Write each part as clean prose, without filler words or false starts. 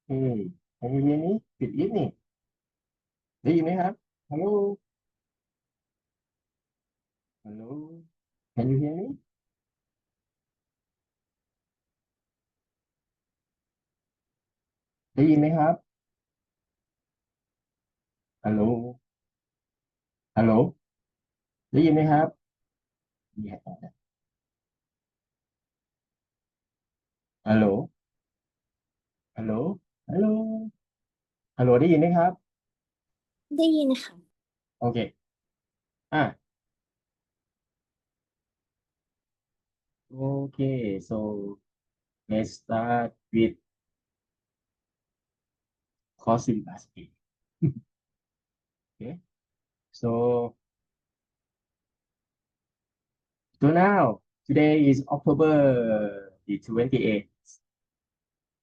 Hey, can you hear me? Good evening. ได้ยินไหมครับ Hello Hello Can you hear me? ได้ยินไหมครับ Hello Hello ได้ยินไหมครับ Yeah. Hello Hello Hello Hello ได้ยินไหมครับได้ยินค่ะโอเคอ่ะโอเค so let's start with course syllabus A. Okay, so now today is October the 28th.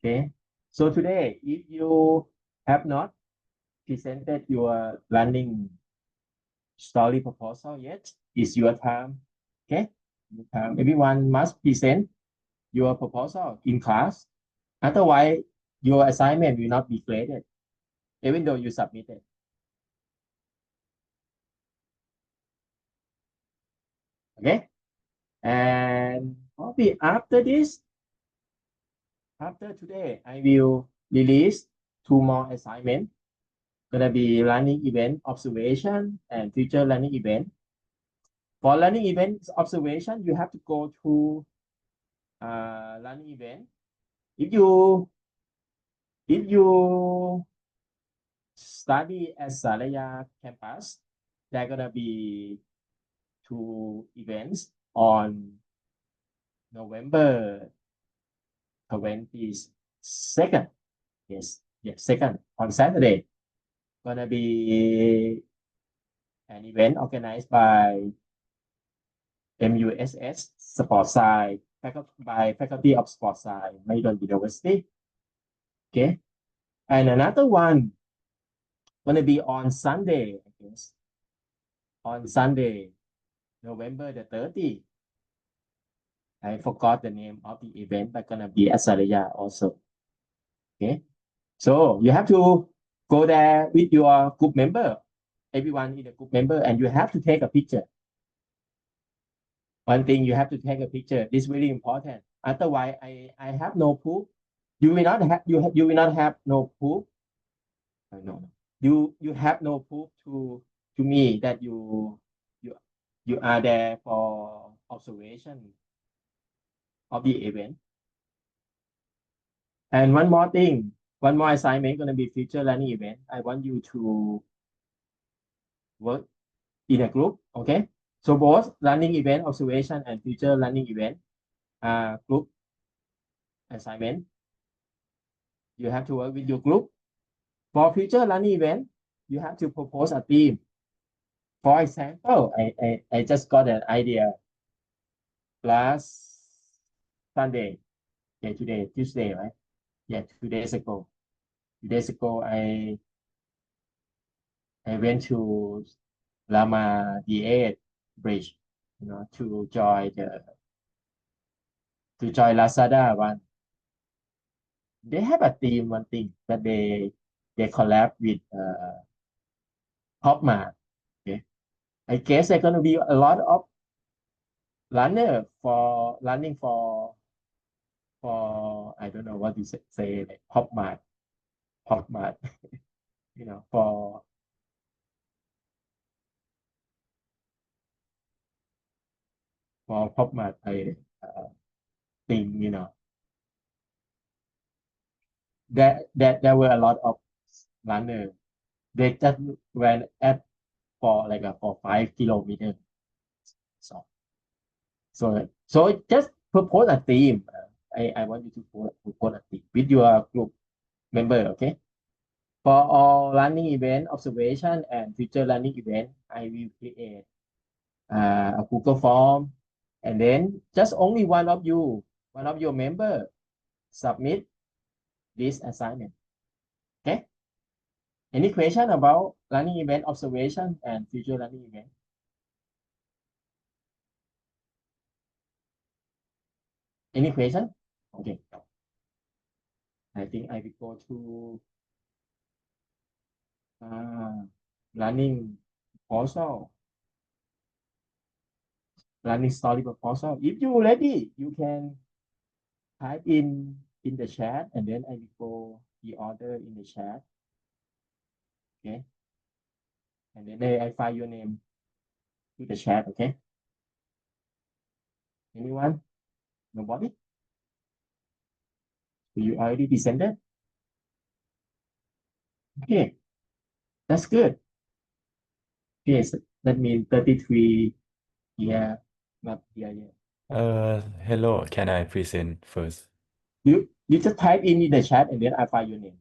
Okay. So today, if you have not presented your learning story proposal yet, it's your time. Okay. Your time. Everyone must present your proposal in class. Otherwise, your assignment will not be graded, even though you submitted. Okay. And probably after this, after today, I will release two more assignments. Gonna be learning event observation and future learning event. For learning event observation, you have to go to learning event. If you study at Salaya campus, there gonna be two events on November 22nd. Yes, second on Saturday. Gonna be an event organized by MUSS Sport Science by Faculty of Sport Science, Maidon University. Okay, and another one gonna be on Sunday, I guess. On Sunday, November the 30th. I forgot the name of the event, but gonna be at Saraya also. Okay, so you have to go there with your group member, everyone in the group member, and you have to take a picture. One thing you have to take a picture. This is really important. Otherwise, I have no proof. You will not have you will not have no proof. No, you have no proof to me that you you are there for observation of the event. And one more thing, one more assignment going to be future learning event. I want you to work in a group. Okay, so both learning event observation and future learning event group assignment. You have to work with your group. For future learning event, you have to propose a theme. For example, I just got an idea last Sunday. Yeah, today, Tuesday, right? Yeah, 2 days ago. 2 days ago, I went to Lama D8 bridge, to join Lazada one. They have a theme one thing that they collab with Popmart. Okay, I guess there's gonna be a lot of runner for running for I don't know what you say like Popmart, for Popmart I thing, that there were a lot of runner. They just ran at for like for 5 kilometers. So so just propose a theme. I want you to propose a theme with your group member. Okay. For all learning event observation and future learning event, I will create a Google form, and then just only one of your member submit this assignment. Okay. Any question about learning event observation and future learning event? Any question? Okay. I think I will go to uh, learning proposal, learning story proposal. If you ready, you can type in the chat, and then I will go the order in the chat. Okay. And then I find your name to the chat. Okay. Anyone? Nobody? You already presented? Okay. That's good. Yes, that means 33 here, not here yet. Hello, can I present first? You just type in the chat, and then I find your name.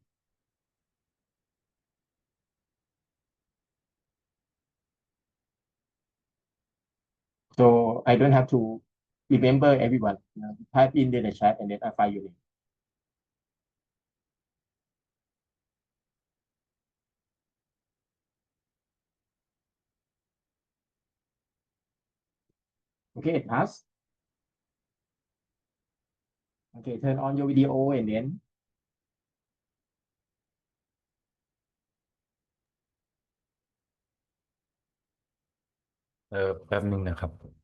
So I don't have to remember everyone. Type in the chat, and then I find your name. Okay, task. Okay, turn on your video and then แป๊บนึงนะครับ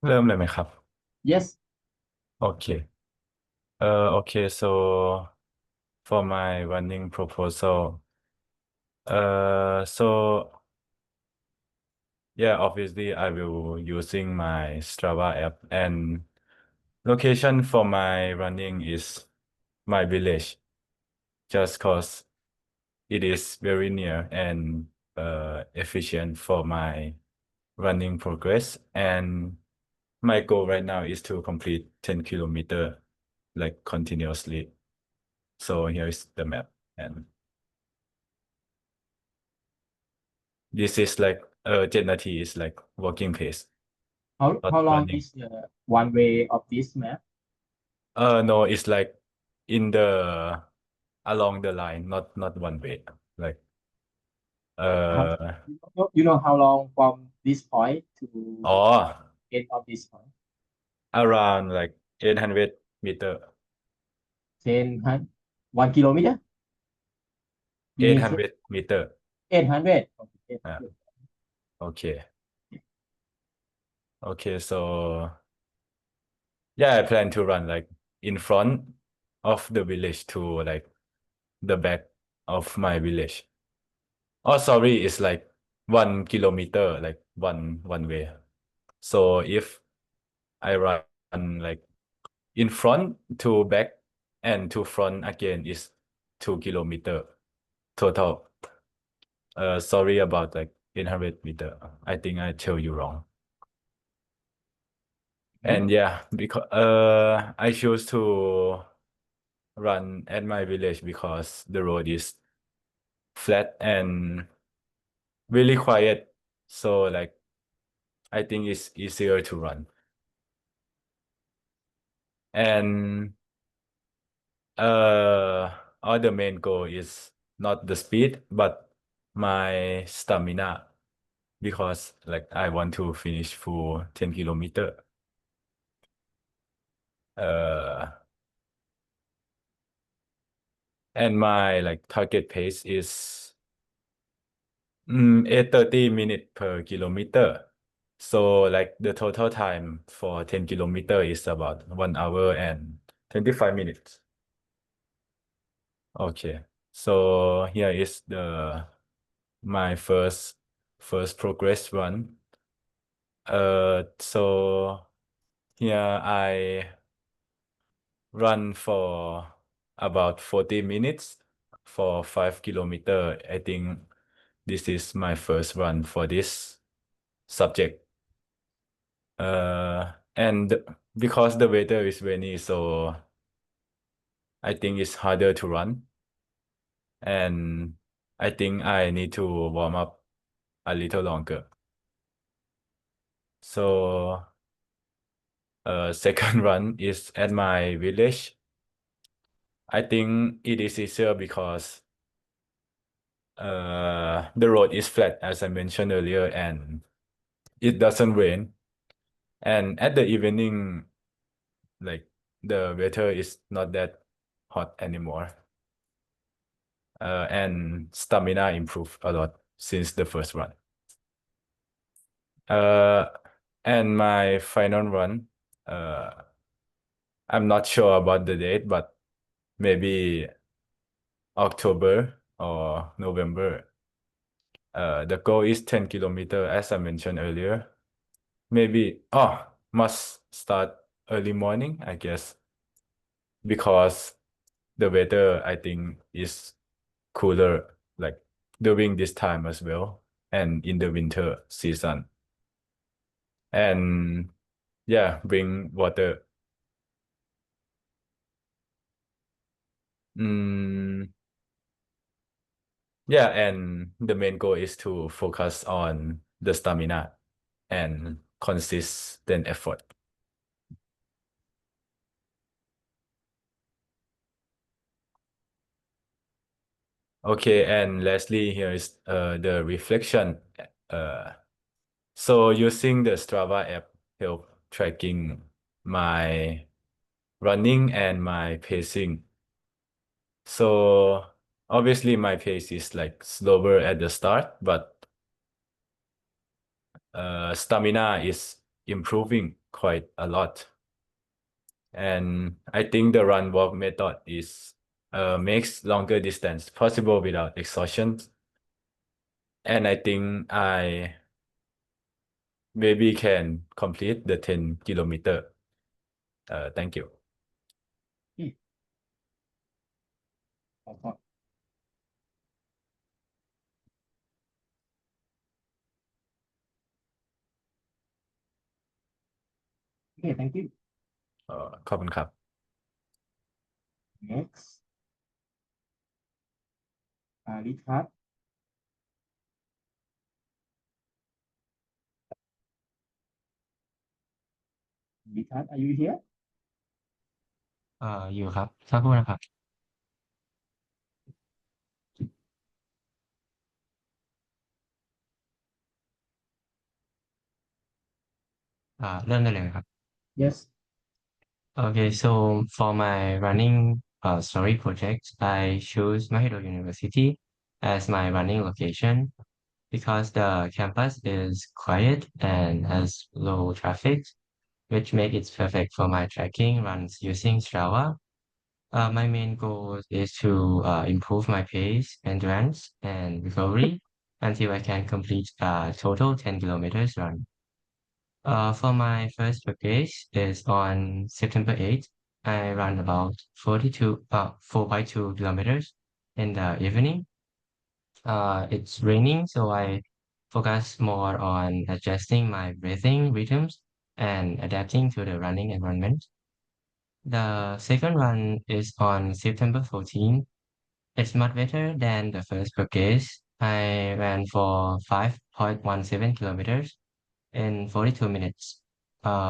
เริ่มเลยไหมครับ yes. โอเคโอเค so for my running proposal so yeah, obviously I will using my Strava app and location for my running is my village just cause it is very near and efficient for my running progress and my goal right now is to complete 10 kilometer like continuously. So here is the map and this is like 7 นาที is like walking pace How not long running. is the one way of this map? No, it's like in the along the line, not one way. Like How, uh you know how long from this point to oh end of this point? around like 800 meter. 10, 1 kilometer? You mean 800 meter. 800? Okay, Ah, 800. okay. Okay, so yeah, I plan to run like in front of the village to like the back of my village. Oh, sorry, it's like 1 kilometer, like one way. So if I run like in front to back and to front again is 2 kilometer total. Sorry about like 800 meter. I think I tell you wrong. And yeah, because I choose to run at my village because the road is flat and really quiet. So like I think it's easier to run. And the main goal is not the speed, but my stamina because like I want to finish full 10 kilometer. Uh, and my like target pace is 8:30 minutes per kilometer. So like the total time for 10 kilometer is about 1 hour and 25 minutes. Okay, so here is the my first progress run. So here I run for about 40 minutes for 5 kilometer. I think this is my first run for this subject. And because the weather is rainy, so I think it's harder to run. And I think I need to warm up a little longer. So second run is at my village. I think it is easier because the road is flat as I mentioned earlier and it doesn't rain. And at the evening, like the weather is not that hot anymore. And stamina improved a lot since the first run. Uh, and my final run, I'm not sure about the date, but maybe October or November. The goal is 10 kilometer, as I mentioned earlier. Maybe, must start early morning, I guess, because the weather, I think, is cooler, like during this time as well, and in the winter season. And yeah, bring water Yeah, and the main goal is to focus on the stamina and consistent effort. Okay, and lastly, here is the reflection. So using the Strava app help tracking my running and my pacing. So obviously my pace is like slower at the start, but stamina is improving quite a lot. And I think the run walk method is makes longer distance possible without exhaustion. And I think I maybe can complete the 10 kilometer. Thank you. Okay, thank you. ขอบคุณครับ Next. Richard. Richard, are you here? อยู่ครับสักครู่นะครับเริ่มได้เลยไหมครับ Yes. Okay, so for my running story project, I choose Mahidol University as my running location because the campus is quiet and has low traffic, which make it perfect for my tracking runs using Strava. My main goal is to improve my pace, endurance, and recovery until I can complete a total 10 kilometers run. For my first race is on September 8th. I run about 4.2 kilometers in the evening. It's raining, so I focus more on adjusting my breathing rhythms and adapting to the running environment. The second run is on September 14th. It's much better than the first race. I ran for 5.17 kilometers in 42 minutes,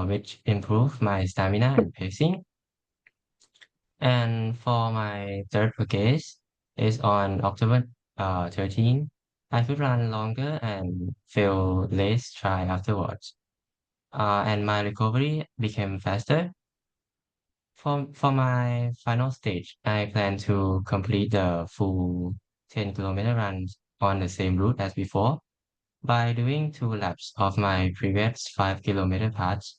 which improved my stamina and pacing. And for my third case is on October 13. I could run longer and feel less dry afterwards. And my recovery became faster. For my final stage, I plan to complete the full 10-kilometer runs on the same route as before by doing 2 laps of my previous 5-kilometer paths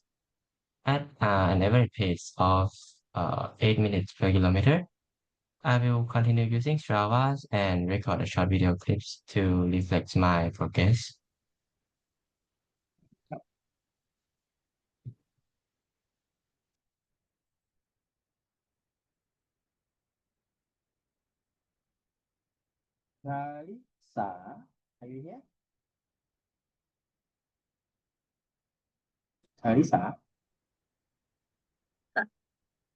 at an average pace of 8 minutes per kilometer. I will continue using Strava and record a short video clips to reflect my progress. Larissa, are you here? Larissa.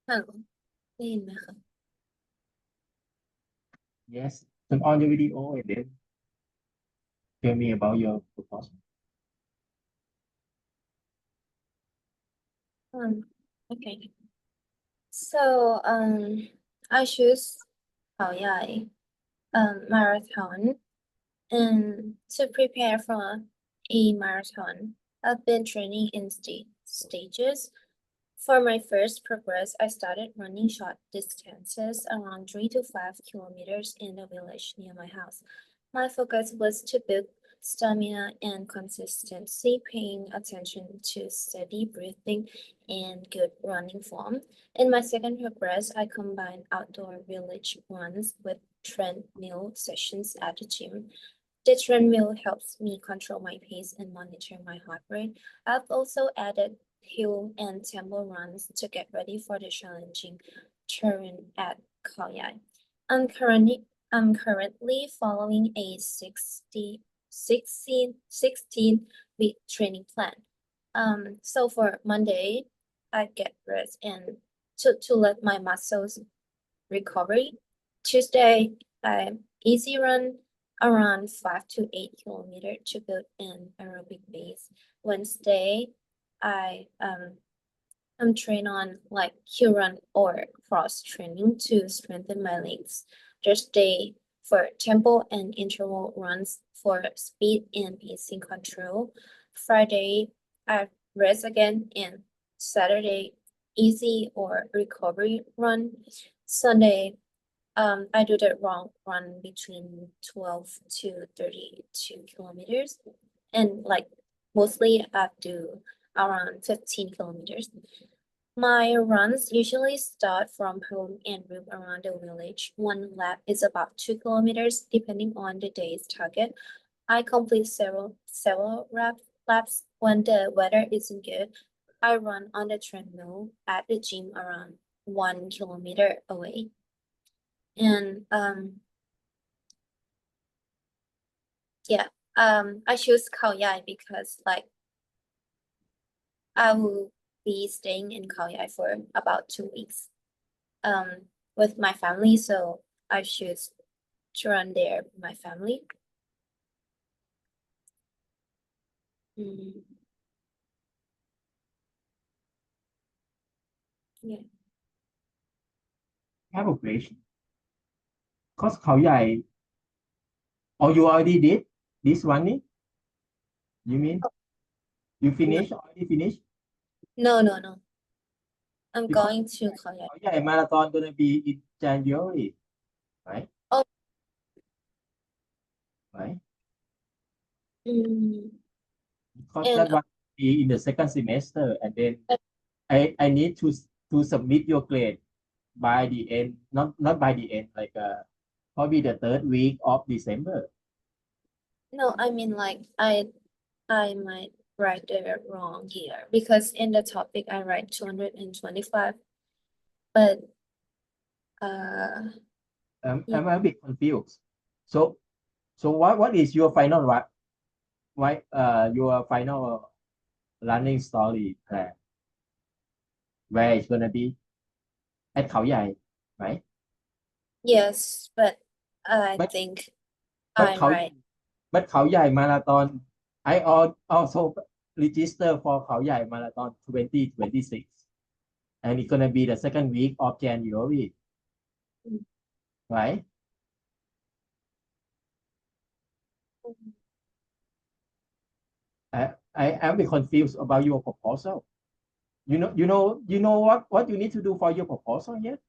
ฮัลโหลได้ยินไหมคะ Yes. Turn on your video and then tell me about your proposal. Okay. So I choose Khao Yai marathon, and to prepare for a marathon, I've been training in stages. For my first progress, I started running short distances around 3 to 5 kilometers in the village near my house. My focus was to build stamina and consistency, paying attention to steady breathing and good running form. In my second progress, I combined outdoor village runs with treadmill sessions at the gym. The treadmill helps me control my pace and monitor my heart rate. I've also added hill and tempo runs to get ready for the challenging terrain at Khao Yai. I'm currently following a 16-week training plan. So for Monday, I get rest and to let my muscles recover Tuesday, I easy run around 5 to 8 kilometers to build an aerobic base. Wednesday, I'm trained on like hill run or cross training to strengthen my legs. Thursday for tempo and interval runs for speed and pacing control. Friday, I rest again, and Saturday, easy or recovery run. Sunday, I do the long run between 12 to 32 kilometers, and like mostly I do around 15 kilometers. My runs usually start from home and loop around the village. One lap is about 2 kilometers, depending on the day's target. I complete several laps when the weather isn't good. I run on the treadmill at the gym around 1 kilometer away. And yeah, I choose Khao Yai because like I will be staying in Khao Yai for about 2 weeks with my family, so I choose to run there with my family. Yeah. I have a question. Cause เขาใหญ่ or you already did this running? You mean you already finished? No. I'm Because going to Khao Yai. เขาใหญ่ marathon gonna be in January, right? Oh. Right? Mm, Because And- that one be in the second semester, and then I need to submit your grade by the end, not by the end, like probably the third week of December. no, I mean like I might write it wrong here because in the topic I write 225, but Yeah. I'm a bit confused. So what is your final your final running story plan? Where it's gonna be at เขาใหญ่ right? yes, but I But- think But I'm เขา right. but เขาใหญ่ marathon I also register for เขาใหญ่ marathon 2026, and it's gonna be the second week of January, Mm. right? I am a bit confused about your proposal. You know what you need to do for your proposal yet?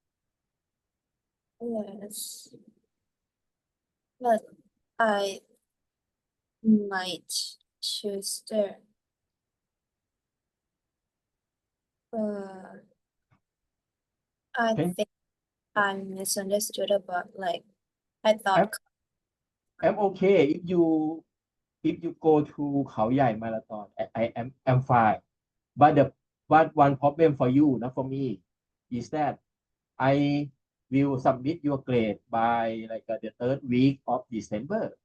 Yes. But I might choose the I Okay. think I misunderstood about like I thought I'm okay if you go to เขาใหญ่ marathon. I'm fine. But one problem for you, not for me, is that I will submit your grade by like the third week of December.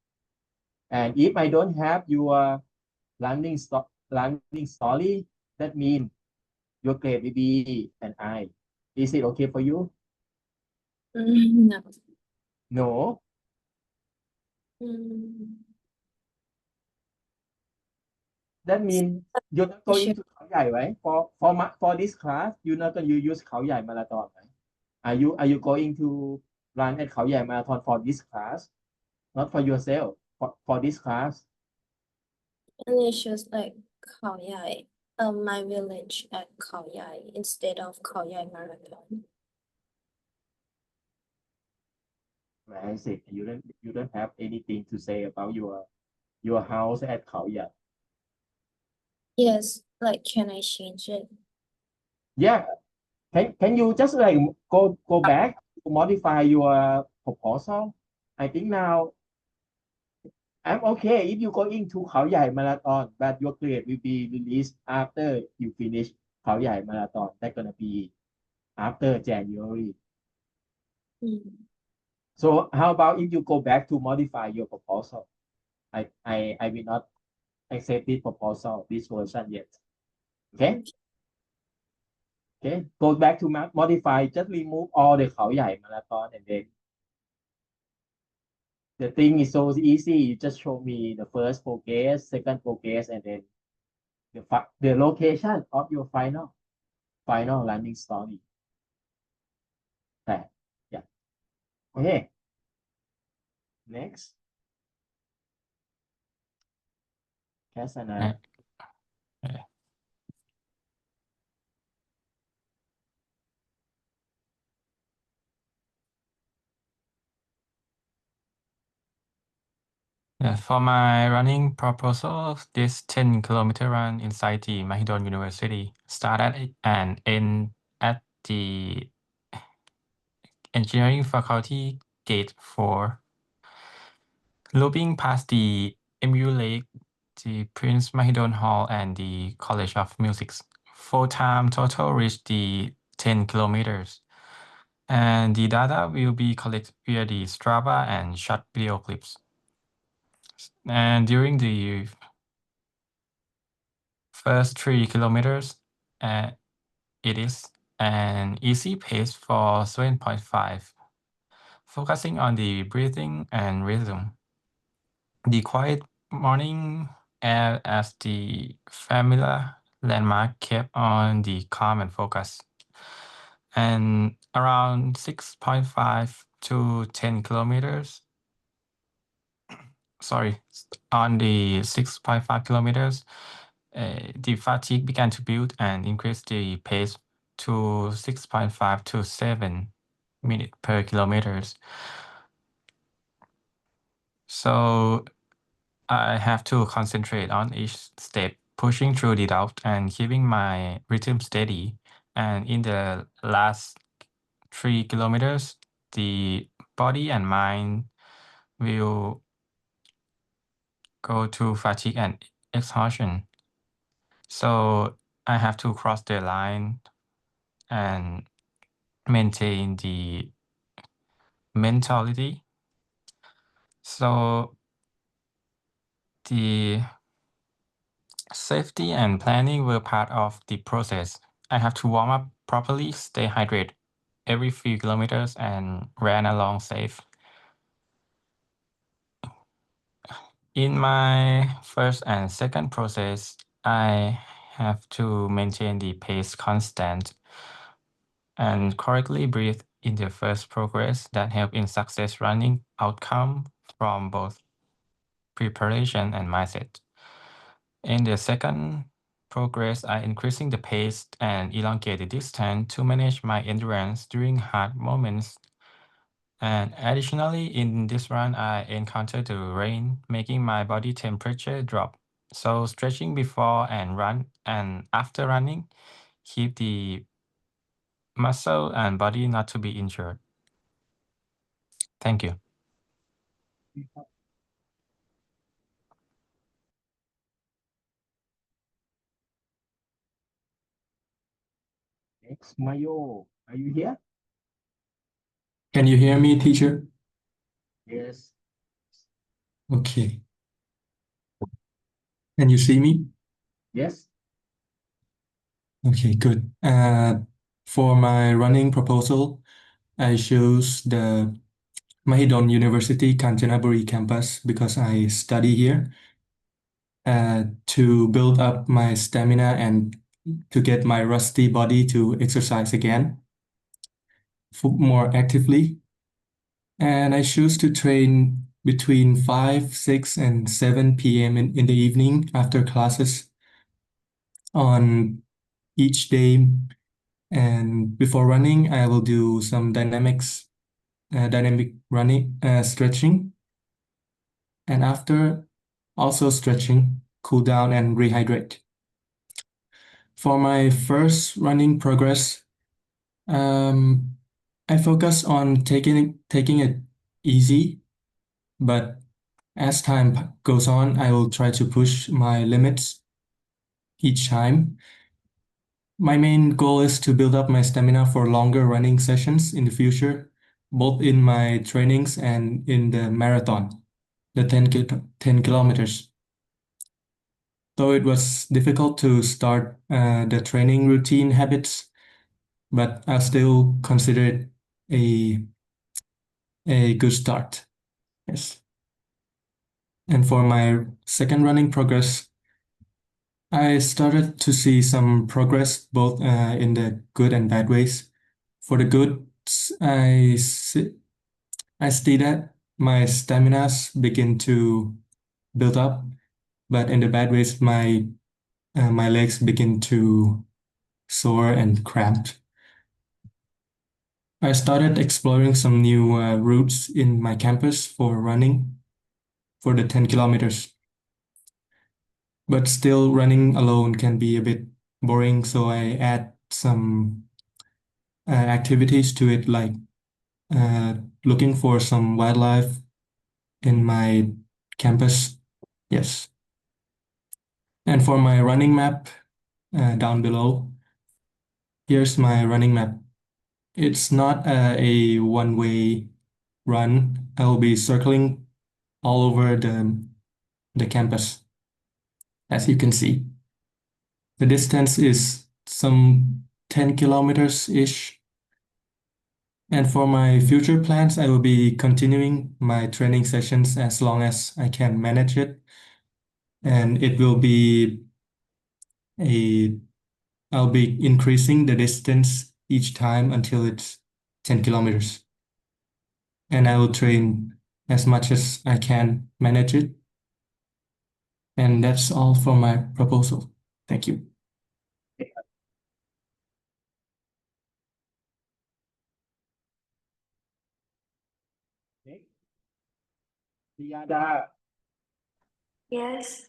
And if I don't have your running story, that means your grade will be an I. Is it okay for you? no. No. That means you're not going to เขาใหญ่, right? For this class, you're not going to use เขาใหญ่ marathon, right? Are you going to run at เขาใหญ่ marathon for this class, not for yourself, for this class? And I choose like Khao Yai, my village at Khao Yai instead of Khao Yai Marathon. I see. You don't have anything to say about your house at เขาใหญ่. Yes, like can I change it? Yeah. Can you just like go back to modify your proposal? I think now I'm okay if you go into เขาใหญ่ marathon, but your grade will be released after you finish เขาใหญ่ marathon. That's gonna be after January. So how about if you go back to modify your proposal? I will not accept this proposal, this version yet. Okay? Okay, go back to modify, just remove all the เขาใหญ่ marathon and then the thing is so easy. You just show me the first progress, second progress, and then the location of your final running story. That, yeah. Okay. Next. Kasana. Yeah, for my running proposal, this 10-kilometer run inside the Mahidol University started and end at the engineering faculty gate 4. Looping past the MU Lake, the Prince Mahidol Hall, and the College of Music's full-time total reached the 10 kilometers. And the data will be collected via the Strava and short video clips. And during the first 3 kilometers, it is an easy pace for 7.5, focusing on the breathing and rhythm. The quiet morning air as the familiar landmark kept on the calm and focus. And around 6.5 to 10 kilometers, on the 6.5 kilometers, the fatigue began to build and increased the pace to 6.5 to 7 minutes per kilometers. So I have to concentrate on each step, pushing through the doubt and keeping my rhythm steady. And in the last 3 kilometers, the body and mind will go to fatigue and exhaustion. So I have to cross the line and maintain the mentality. So the safety and planning were part of the process. I have to warm up properly, stay hydrated every few kilometers, and ran along safe. In my first and second process, I have to maintain the pace constant and correctly breathe in the first progress that help in success running outcome from both preparation and mindset. In the second progress, I increasing the pace and elongate the distance to manage my endurance during hard moments. And additionally, in this run, I encountered the rain, making my body temperature drop. So stretching before and run and after running, keep the muscle and body not to be injured. Thank you. Next, Mayo. Are you here? Can you hear me, teacher? Yes. Okay. Can you see me? Yes. Okay, good. For my running proposal, I chose the Mahidol University Kanchanaburi campus because I study here to build up my stamina and to get my rusty body to exercise again more actively. And I choose to train between 5, 6, and 7 p.m. in the evening after classes on each day. And before running, I will do some dynamic running, stretching. And after, also stretching, cool down and rehydrate. For my first running progress, I focus on taking it easy, but as time goes on, I will try to push my limits each time. My main goal is to build up my stamina for longer running sessions in the future, both in my trainings and in the marathon, the 10 kilometers. Though it was difficult to start the training routine habits, but I still consider it a good start. Yes. And for my second running progress, I started to see some progress both in the good and bad ways. For the good, I see that my staminas begin to build up, but in the bad ways, my legs begin to sore and cramped. I started exploring some new routes in my campus for running for the 10 kilometers. But still, running alone can be a bit boring, so I add some activities to it, like looking for some wildlife in my campus. Yes. And for my running map down below, here's my running map. It's not a one-way run. I'll be circling all over the campus, as you can see. The distance is some 10 kilometers-ish. And for my future plans, I will be continuing my training sessions as long as I can manage it. And it will be I'll be increasing the distance each time until it's 10 kilometers. And I will train as much as I can manage it. And that's all for my proposal. Thank you. Okay. Yada. Yes.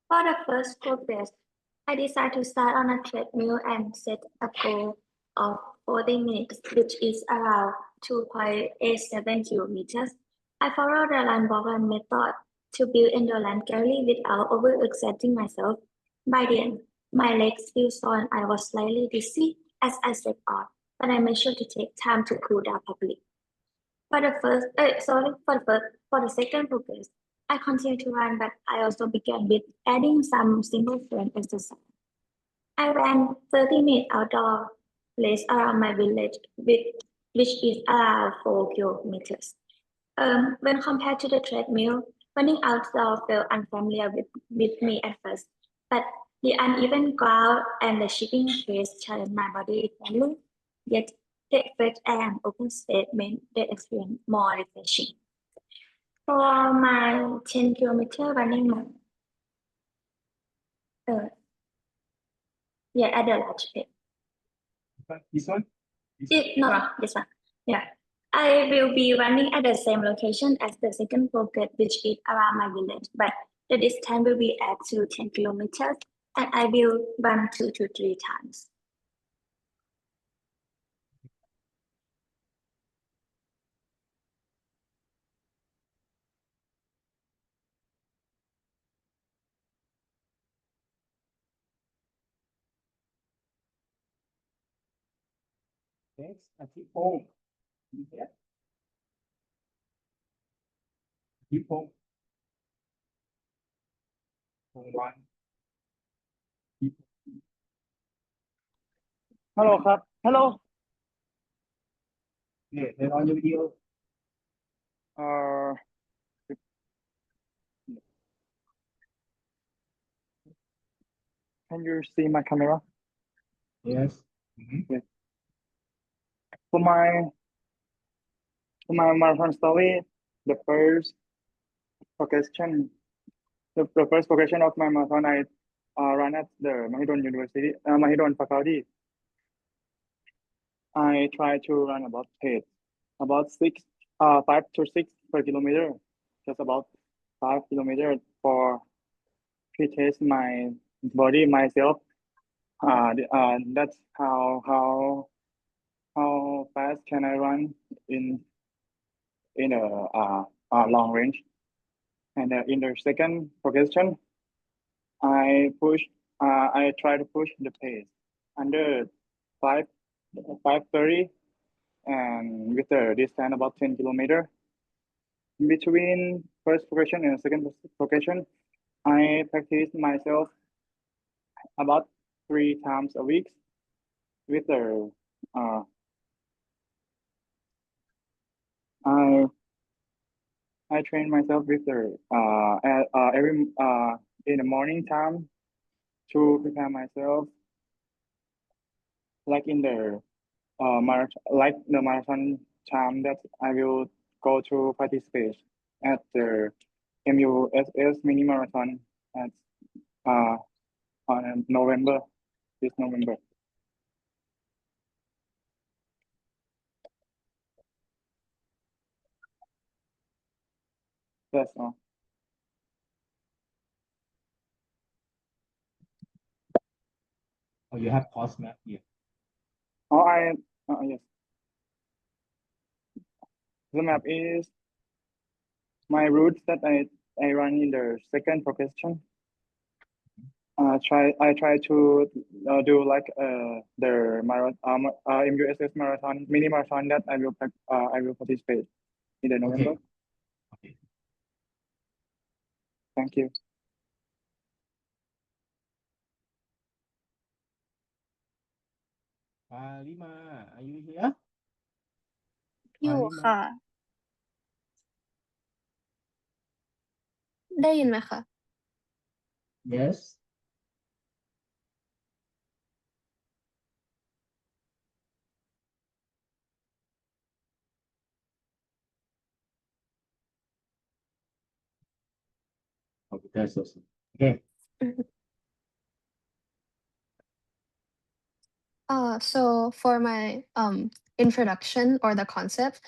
For the first progress, I decided to start on a treadmill and set a goal of 40 minutes, which is around 2.87 kilometers. I followed the run walk run method to build endurance gradually without overexerting myself. By the end, my legs feel sore and I was slightly dizzy as I set off, but I made sure to take time to cool down properly. For the second progress, I continued to run, but I also began with adding some single frame exercise. I ran 30 minutes outdoor place around my village, which is around 4 kilometers. When compared to the treadmill, running outdoor felt unfamiliar with me at first, but the uneven ground and the shipping pace challenged my body equally. Yet the fresh air and open space made the experience more refreshing. For my 10-kilometer running month, at the large pace. This one? No, this one. Yeah. I will be running at the same location as the second progress, which is around my village, but the distance will be at 10 kilometers, and I will run 2 to 3 times. Next, I keep home. Yeah. Keep home. Home one. Keep. Hello,ครับ Hello. Yeah, turn on your video. Can you see my camera? Yes. For my marathon story, the first progression of my marathon, I ran at the Mahidol University, Mahidol Faculty. I try to run about 5 to 6 per kilometer, just about 5 kilometers for pre-test my body myself. That's how fast can I run in a long range. And in the second progression, I try to push the pace under 5:30, and with the distance about 10 kilometers. Between first progression and second progression, I practice myself about 3 times a week with the I train myself with the every in the morning time to prepare myself like in the marathon time that I will go to participate at the MUSS mini marathon at on November, this November. That's all. Oh, you have course map here. Oh, yes. The map is my route that I run in the second progression. I try to do like the marathon MUSS marathon mini marathon that I will participate in the November. Okay. Thank you. Lima, are you here? อยู่ค่ะ ได้ยินไหมคะ Yes. Okay, that's awesome. Okay. So for my introduction or the concept,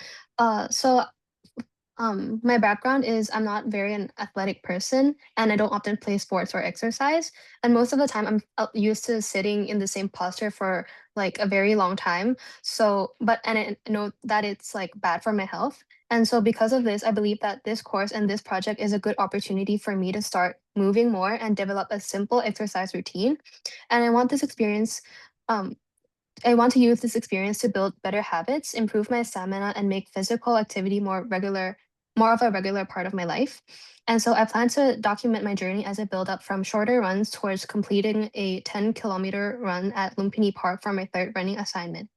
my background is I'm not very an athletic person and I don't often play sports or exercise. And most of the time I'm used to sitting in the same posture for like a very long time. And I know that it's like bad for my health. And so because of this, I believe that this course and this project is a good opportunity for me to start moving more and develop a simple exercise routine. And I want to use this experience to build better habits, improve my stamina, and make physical activity more of a regular part of my life. And so I plan to document my journey as I build up from shorter runs towards completing a 10-kilometer run at Lumpini Park for my third running assignment.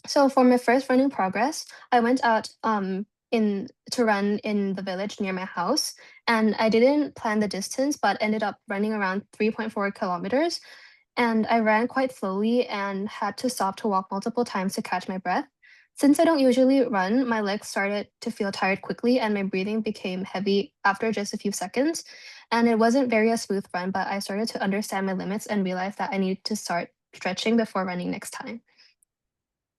So for my first running progress, I went out to run in the village near my house, and I didn't plan the distance, but ended up running around 3.4 kilometers. And I ran quite slowly and had to stop to walk multiple times to catch my breath. Since I don't usually run, my legs started to feel tired quickly and my breathing became heavy after just a few seconds. And it wasn't very a smooth run, but I started to understand my limits and realized that I needed to start stretching before running next time.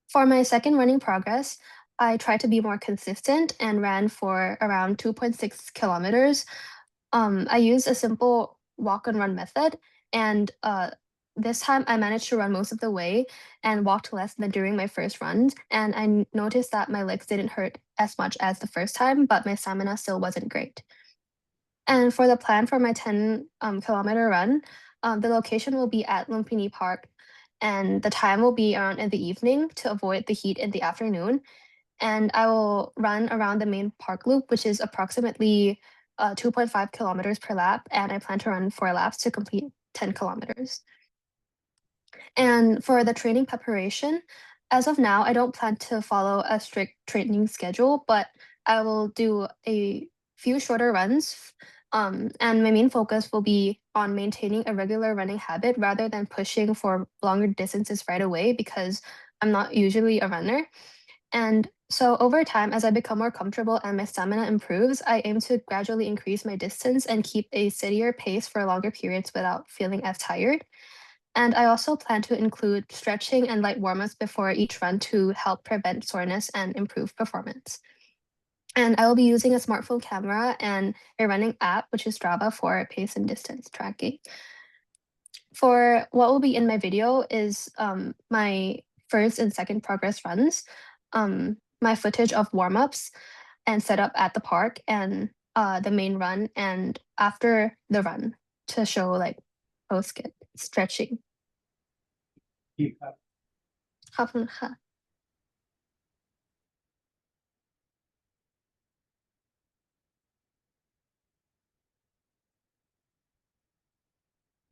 For my second running progress, I tried to be more consistent and ran for around 2.6 kilometers. I used a simple walk and run method, and this time I managed to run most of the way and walked less than during my first runs. And I noticed that my legs didn't hurt as much as the first time, but my stamina still wasn't great. And for the plan for my 10-kilometer run, the location will be at Lumpini Park, and the time will be around in the evening to avoid the heat in the afternoon. And I will run around the main park loop, which is approximately 2.5 kilometers per lap. And I plan to run 4 laps to complete 10 kilometers. And for the training preparation, as of now, I don't plan to follow a strict training schedule, but I will do a few shorter runs. And my main focus will be on maintaining a regular running habit rather than pushing for longer distances right away because I'm not usually a runner. And so over time, as I become more comfortable and my stamina improves, I aim to gradually increase my distance and keep a steadier pace for longer periods without feeling as tired. And I also plan to include stretching and light warm-ups before each run to help prevent soreness and improve performance. And I will be using a smartphone camera and a running app, which is Strava, for pace and distance tracking. For what will be in my video is my first and second progress runs, my footage of warm-ups and setup at the park, and the main run, and after the run to show like post stretching. พี่ครับ ขอบคุณค่ะ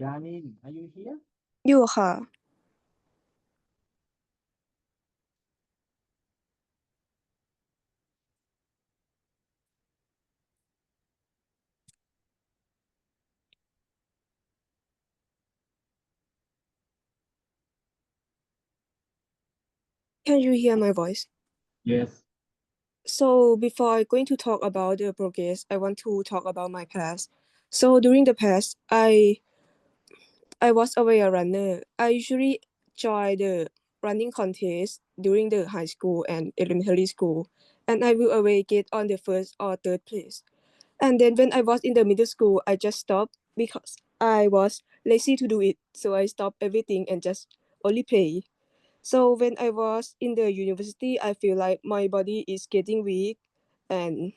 Janin, are you here? อยู่ค่ะ Can you hear my voice? Yes. So before I going to talk about the progress, I want to talk about my past. So during the past, I was always a runner. I usually join the running contest during the high school and elementary school, and I will always get on the first or third place. And then when I was in the middle school, I just stopped because I was lazy to do it. So I stopped everything and just only play. So when I was in the university, I feel like my body is getting weak and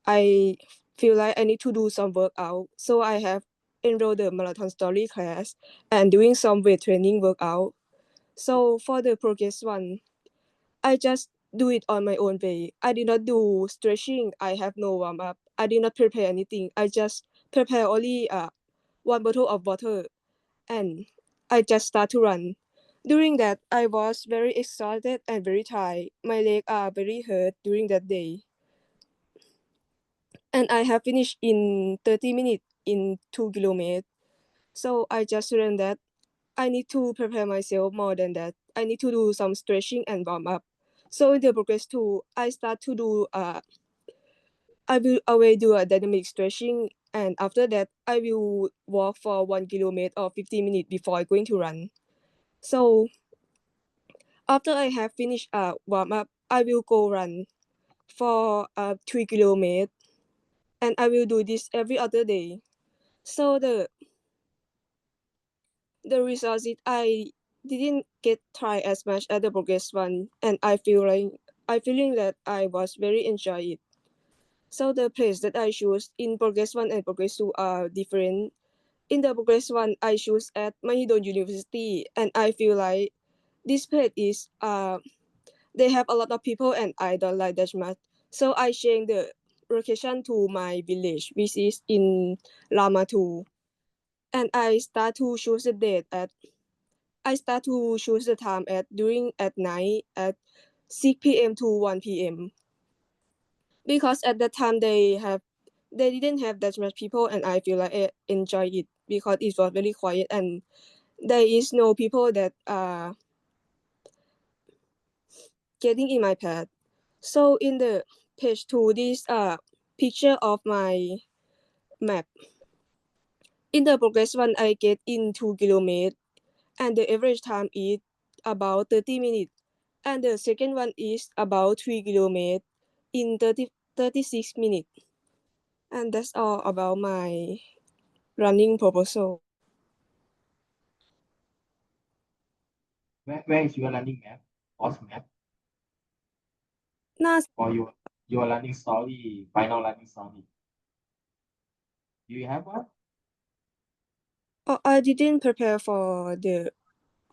I feel like I need to do some workout. So I have enrolled the marathon story class and doing some weight training workout. So for the progress one, I just do it on my own way. I did not do stretching. I have no warm up. I did not prepare anything. I just prepare only one bottle of water and I just start to run. During that, I was very exhausted and very tired. My legs are very hurt during that day. And I have finished in 30 minutes in 2 kilometers. So I just learned that I need to prepare myself more than that. I need to do some stretching and warm up. So in the progress 2, I start to do I will always do a dynamic stretching and after that I will walk for 1 kilometer or 15 minutes before I going to run. So after I have finished warm up, I will go run for 3 kilometers and I will do this every other day. So the result is I didn't get tired as much as the progress one and I feeling that I was very enjoy it. So the place that I choose in progress 1 and progress 2 are different. In the progress 1, I choose at Mahidol University and I feel like this place is they have a lot of people and I don't like that much. So I change the location to my village, which is in Lama 2. And I start to choose the date I start to choose the time at night at 6 p.m. to 1 p.m. Because at that time they didn't have that much people and I feel like I enjoy it because it was very quiet and there is no people that are getting in my path. So in the page 2, this picture of my map. In the progress 1, I get in 2 kilometers and the average time is about 30 minutes. And the second one is about 3 kilometers in 36 minutes. And that's all about my running proposal. Where is your running map? Course map น่า for your running story, final running story? Do you have one? I didn't prepare for the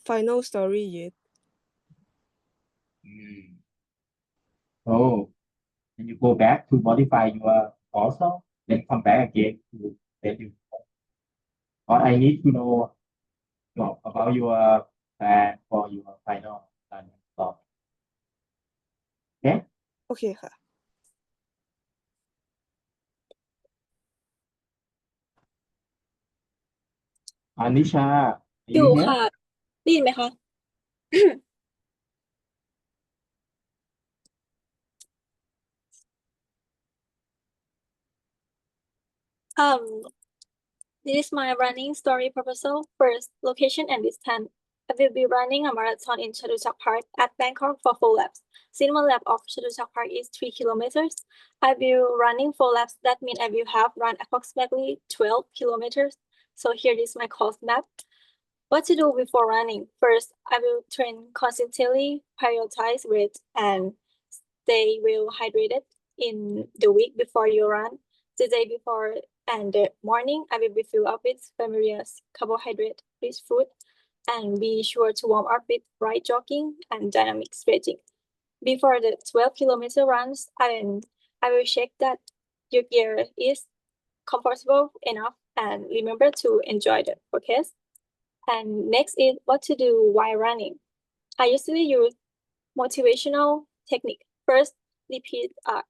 final story yet. Oh, and you go back to modify your also, then come back again to let you. Or I need to know about your plan for your final running story. Okay? โอเคค่ะ Anisha, are อยู่ you here? ค่ะ ได้ยินไหมคะ This is my running story proposal. First, location and distance. I will be running a marathon in Chatuchak Park at Bangkok for 4 laps. Since one lap of Chatuchak Park is 3 kilometers, I will running 4 laps. That means I will have run approximately 12 kilometers. So here is my course map. What to do before running? First, I will train consistently, prioritize rest, and stay well hydrated in the week before you run. The day before and the morning, I will be filled up with various carbohydrate-rich food and be sure to warm up with light jogging and dynamic stretching. Before the 12-kilometer runs, I will check that your gear is comfortable enough and remember to enjoy the forecast. And next is what to do while running. I usually use motivational technique. First, repeat a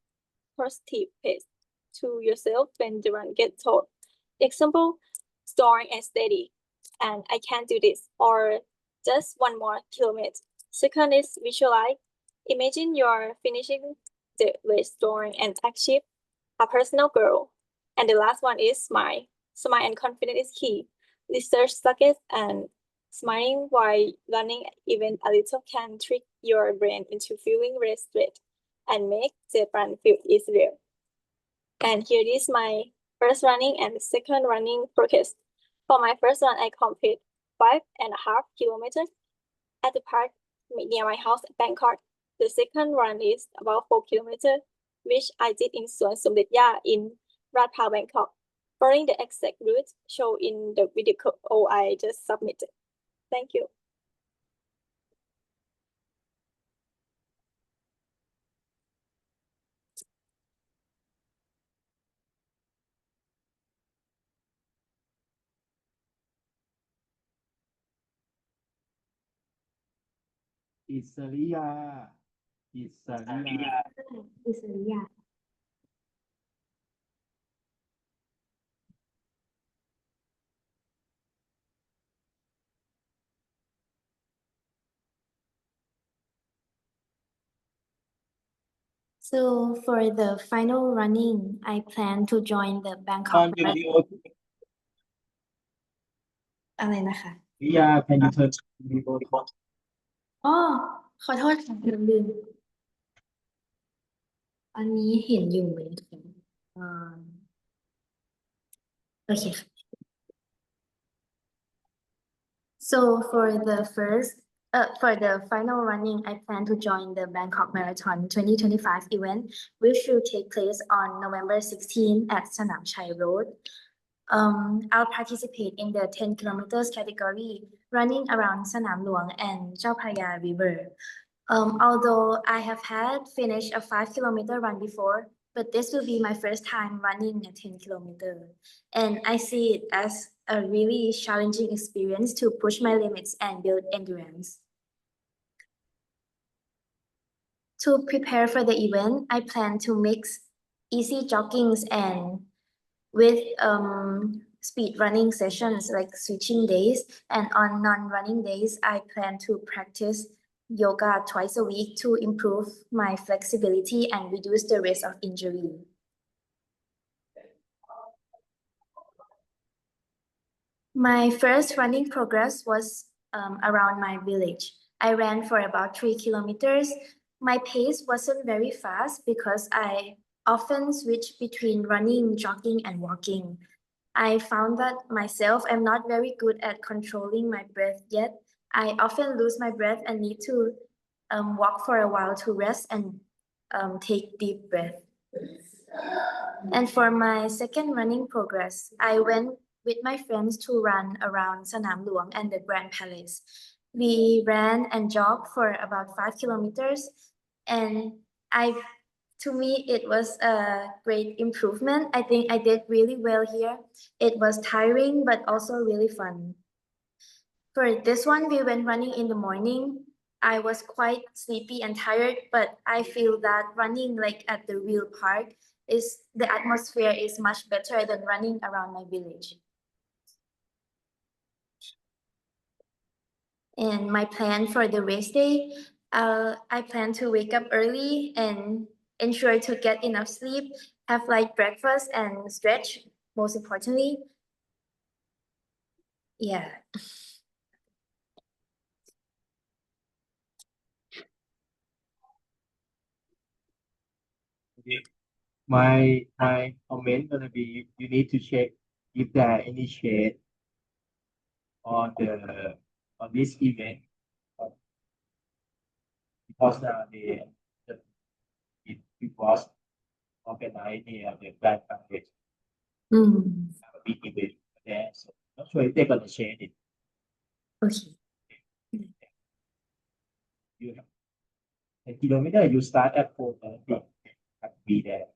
positive pace to yourself when the run gets tough. Example, strong and steady, and I can do this, or just 1 more kilometer. Second is visualize. Imagine you're finishing the race strong and achieve a personal goal. And the last one is smile. Smile and confidence is key. Research suggests and smiling while running even a little can trick your brain into feeling rest rate and make the run feel easier. And here is my first running and second running forecast. For my first run, I complete 5.5 kilometers at the park near my house at Bangkok. The second run is about 4 kilometers, which I did in Suan Somdet Ya in Rat Phao, Bangkok, following the exact route shown in the video I just submitted. Thank you. Isaria. So for the final running, I plan to join the Bangkok On the video. อะไรนะคะ Ria, can you turn video on? อ๋อขอโทษค่ะลืมอันนี้เห็นอยู่ไหมคะโอเคค่ะ So for the final running, I plan to join the Bangkok Marathon 2025 event, which will take place on November 16 at Sanam Chai Road. I'll participate in the 10 kilometers category, running around Sanam Luang and Chao Phraya River. Although I have had finished a 5-kilometer run before, but this will be my first time running a 10 kilometer. And I see it as a really challenging experience to push my limits and build endurance. To prepare for the event, I plan to mix easy joggings and with speed running sessions like switching days, and on non-running days, I plan to practice yoga twice a week to improve my flexibility and reduce the risk of injury. My first running progress was around my village. I ran for about 3 kilometers. My pace wasn't very fast because I often switch between running, jogging, and walking. I found that myself I'm not very good at controlling my breath yet. I often lose my breath and need to walk for a while to rest and take deep breath. And for my second running progress, I went with my friends to run around Sanam Luang and the Grand Palace. We ran and jogged for about 5 kilometers, and to me, it was a great improvement. I think I did really well here. It was tiring, but also really fun. For this one, we went running in the morning. I was quite sleepy and tired, but I feel that running like at the real park the atmosphere is much better than running around my village. And my plan for the race day, I plan to wake up early and ensure to get enough sleep, have light breakfast and stretch, most importantly. Yeah. My comment gonna be, you need to check if there are any shade on this event, because it was organized near the Grand Palace, a big event there, so not sure if they're gonna shade it. Okay. You have 10 kilometers, you start at 4:30, have to be there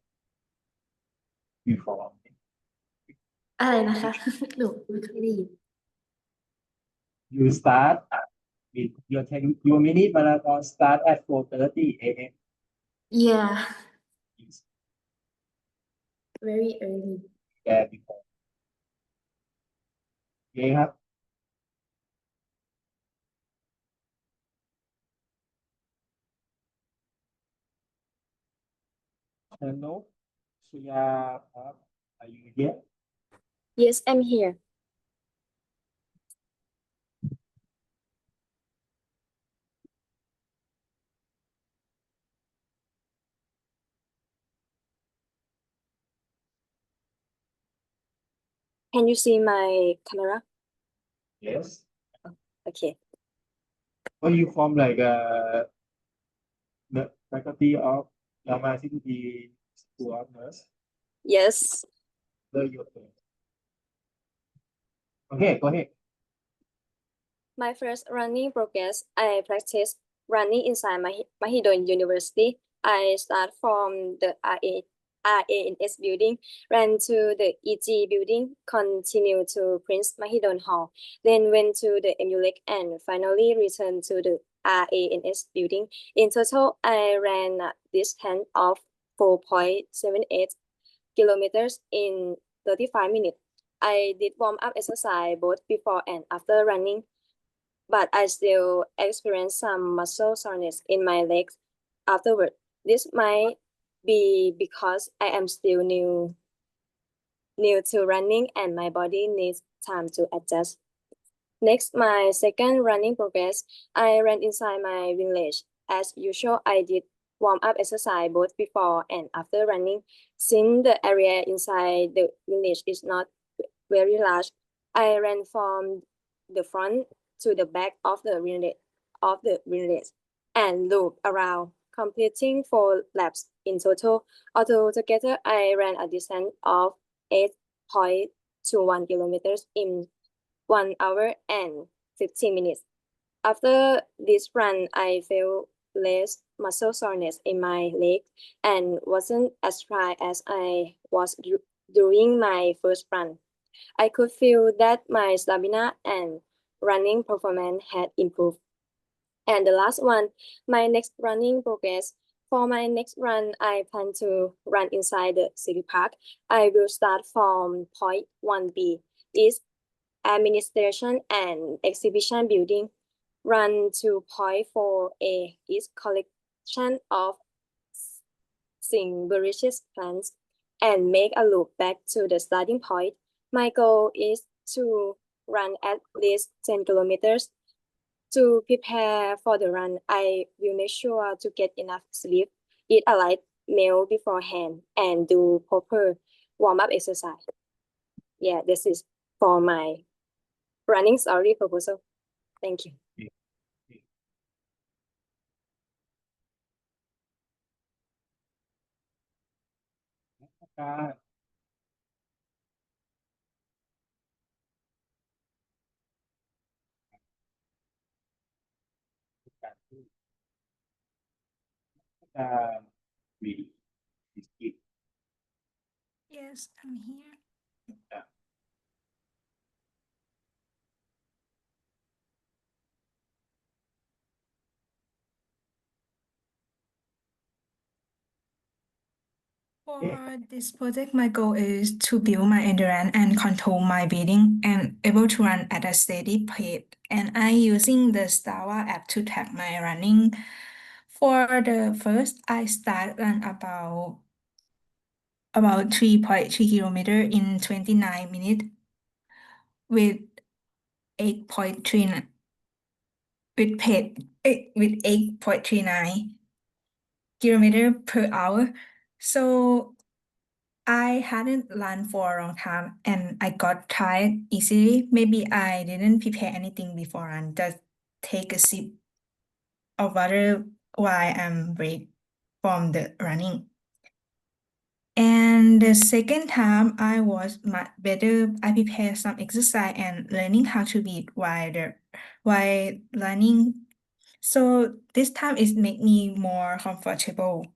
before. อะไรนะคะ หนูไม่เคยได้ยิน You start with your mini marathon start at 4:30 a.m. Yeah very early there before โอเคครับ Hello สุยาครับ Are you here? Yes, I'm here. Can you see my camera? Yes. Okay. Oh, you from like the faculty of Yamaha City School of Nurse? Yes. Where you Okay, go ahead. My first running progress, I practiced running inside Mahidol University. I start from the RANS building, ran to the EG building, continue to Prince Mahidol Hall, then went to the MULEC and finally returned to the RANS building. In total, I ran a distance of 4.78 kilometers in 35 minutes. I did warm-up exercise both before and after running, but I still experience some muscle soreness in my legs afterward. This might be because I am still new to running and my body needs time to adjust. Next, my second running progress, I ran inside my village. As usual, I did warm-up exercise both before and after running. Since the area inside the village is not very large, I ran from the front to the back of the village and loop around, completing 4 laps in total. Altogether, I ran a distance of 8.21 kilometers in 1 hour and 15 minutes. After this run, I felt less muscle soreness in my leg and wasn't as dry as I was during my first run. I could feel that my stamina and running performance had improved. And the last one, my next running progress. For my next run, I plan to run inside the city park. I will start from point 1B, is administration and exhibition building. Run to point 4A, is collection of symbolic plants, and make a loop back to the starting point. My goal is to run at least 10 kilometers. To prepare for the run, I will make sure to get enough sleep, eat a light meal beforehand, and do proper warm-up exercise. Yeah, this is for my running story proposal. Thank you. Really, it's it. Yes, I'm here. Yeah. For this project, my goal is to build my endurance and control my breathing and able to run at a steady pace. And I using the Strava app to track my running. For the first, I start run about 3.3 kilometer in 29 minutes with 8.39 with pace with 8.39 kilometer per hour. So I hadn't run for a long time and I got tired easily. Maybe I didn't prepare anything before and just take a sip of water while I'm break from the running. And the second time I was much better. I prepared some exercise and learning how to breathe while running. So this time it make me more comfortable.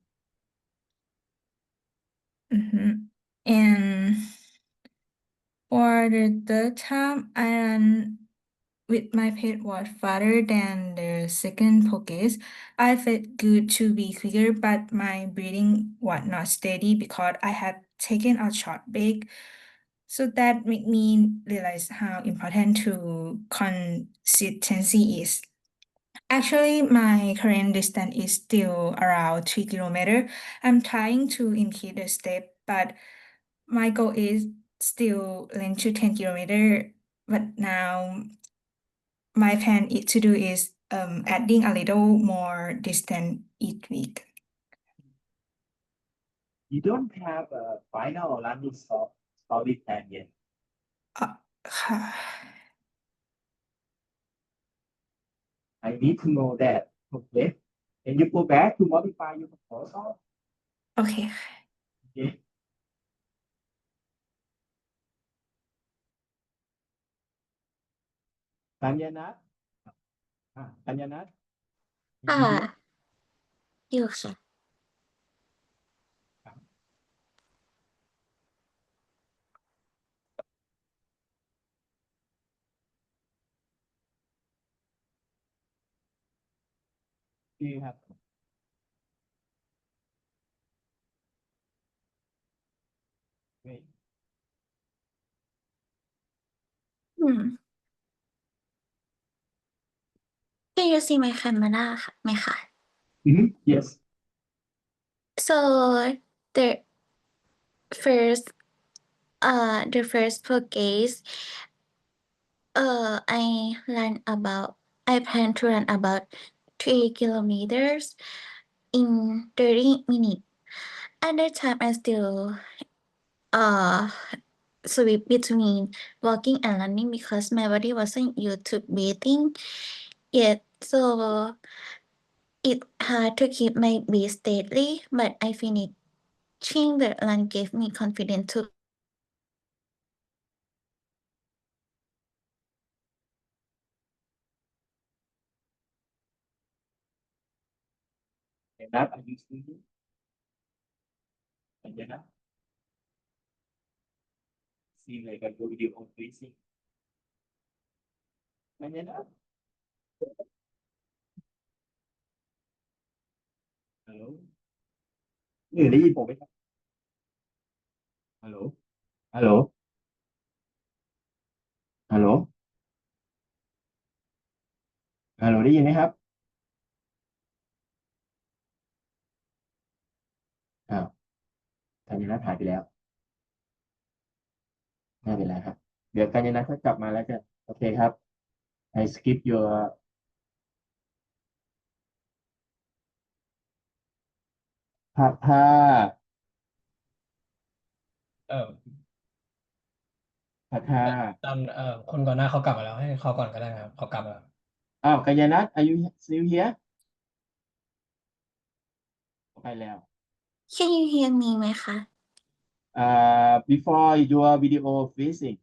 And for for the third time, I ran with my pace was faster than the second progress. I felt good to be quicker, but my breathing was not steady because I had taken a short break. So that made me realize how important to consistency is. Actually, my current distance is still around 3 kilometers. I'm trying to increase the step, but my goal is still length to 10 kilometers. But now my plan is to do is adding a little more distance each week. You don't have a final running story plan yet. I need to know that. Okay. And you go back to modify your proposal. Okay. Okay. Tanyanat? Tanyanat? ค่ะ อยู่ค่ะ Do you have? Wait. Can you see my camera ค่ะไหมคะ Yes. So the first progress I plan to run about 3 kilometers in 30 minutes. At that time I still switch between walking and running because my body wasn't used to breathing yet, so it hard to keep my breath steadily, but I finishing the run gave me confidence to Tanyanat, are you still here? Tanyanat? Seems like a good video on facing. Tanyanat? Hello? นี่ได้ยินผมไหมครับ ฮัลโหล ฮัลโหล ฮัลโหล ฮัลโหลได้ยินไหมครับ อ้าวกัญญนัทหายไปแล้วไม่เป็นไรครับ เดี๋ยวกัญญนัทก็กลับมาแล้วกันโอเคครับ I skip your ถ้า เออ ถ้า ตอนคนก่อนหน้าเขากลับมาแล้วให้เขาก่อนก็ได้ครับเขากลับมาแล้ว อ้าวกัญญนัท are you still here ไปแล้ว Can you hear me ไหมคะ before your video facing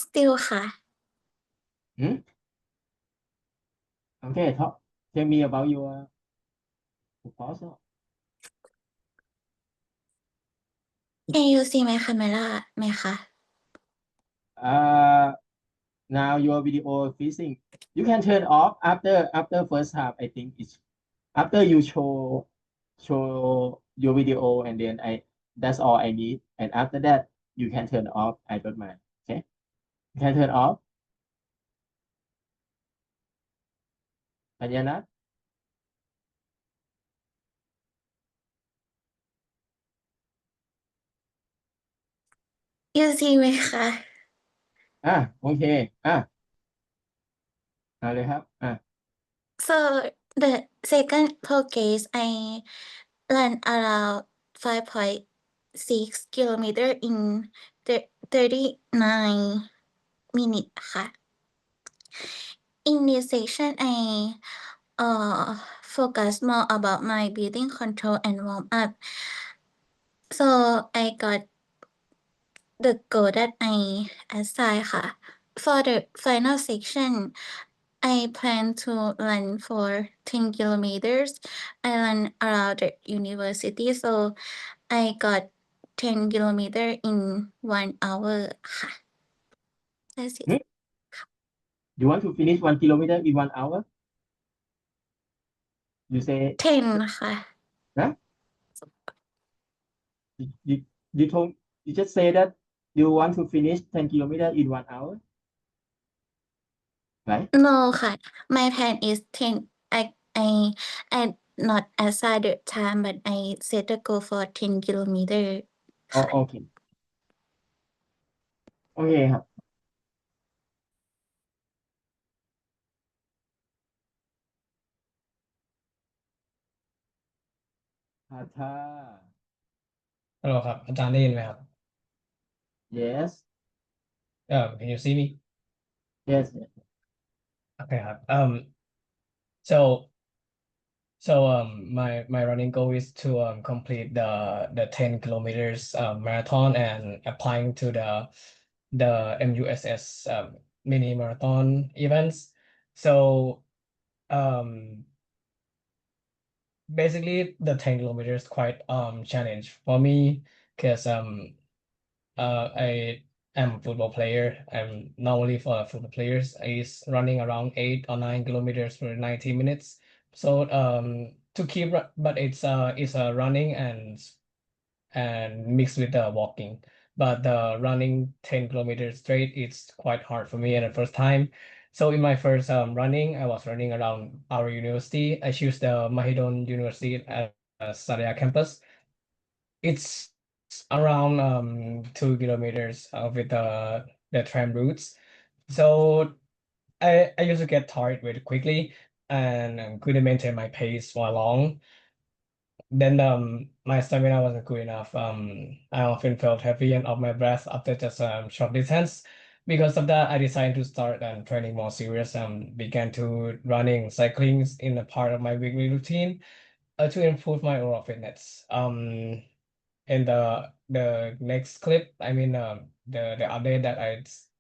Still ค่ะ Okay, tell me about your proposal. Can you see my camera ไหมคะ Now your video facing. You can turn off after first half. I think it's after you show your video and then that's all I need. And after that you can turn off. I don't mind. Okay, you can turn off. Tanyanat? You see ไหมคะ โอเคเอาเลยครับSo the second progress I ran around 5.6 kilometer in 39 minutes ค่ะ In this section I focus more about my breathing control and warm up. So I got the goal that I assigned ค่ะ for the final section, I plan to run for 10 kilometers. I run around the university, so I got 10 kilometers in 1 hour ค่ะ That's it. You want to finish 1 kilometer in 1 hour? You say 10 ค่ะ huh? You told you just say that you want to finish 10 kilometers in 1 hour, right? No ค่ะ My plan is 10. I not assign the time, but I set a goal for 10 kilometers. Oh, okay. โอเคครับ ทาทา ฮัลโหลครับอาจารย์ได้ยินไหมครับ yes Can you see me yes โอเคครับso my running goal is to complete the 10 kilometers marathon and applying to the MUSS mini marathon events. So basically the 10 kilometers quite challenge for me because I am a football player. I'm normally for football players is running around 8 or 9 kilometers for 90 minutes. So to keep but it's running and mixed with the walking. But the running 10 kilometers straight, it's quite hard for me at the first time. So in my first running, I was running around our university. I choose the Mahidol University at Saraya campus. It's around 2 kilometers with the tram routes. So I used to get tired very quickly and couldn't maintain my pace for long. Then my stamina wasn't good enough. I often felt heavy and out of my breath after just short distance. Because of that, I decided to start training more serious and began to running, cycling in a part of my weekly routine to improve my overall fitness. In the next clip, I mean the update that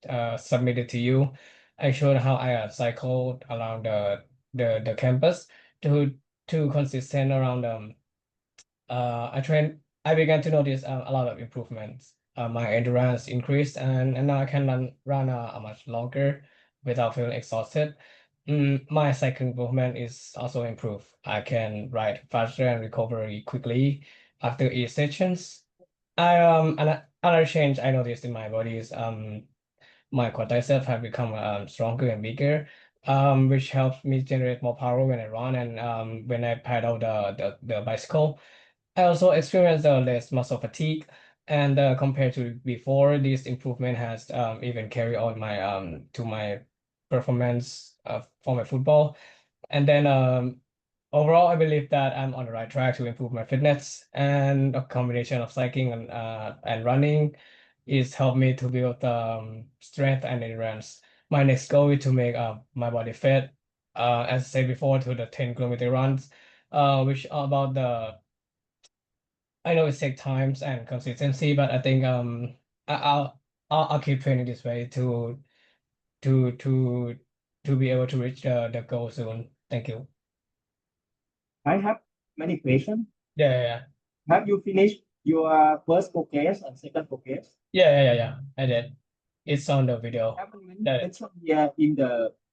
I submitted to you, I showed how I cycled around the campus to consistent around I began to notice a lot of improvements. My endurance increased and now I can run a much longer without feeling exhausted. My cycling movement is also improved. I can ride faster and recover quickly after each sessions. Another change I noticed in my body is my quadriceps have become stronger and bigger, which helps me generate more power when I run and when I pedal the bicycle. I also experienced less muscle fatigue, and compared to before, this improvement has even carried on my to my performance for my football. And then overall, I believe that I'm on the right track to improve my fitness, and a combination of cycling and running is helped me to build strength and endurance. My next goal is to make my body fit, as I said before, to the 10-kilometer runs, which are about I know it takes times and consistency, but I think I'll keep training this way to be able to reach the goal soon. Thank you. I have many questions. Yeah. Have you finished your first focus and second focus? Yeah. I did. It's on the video. Have many That- questions here in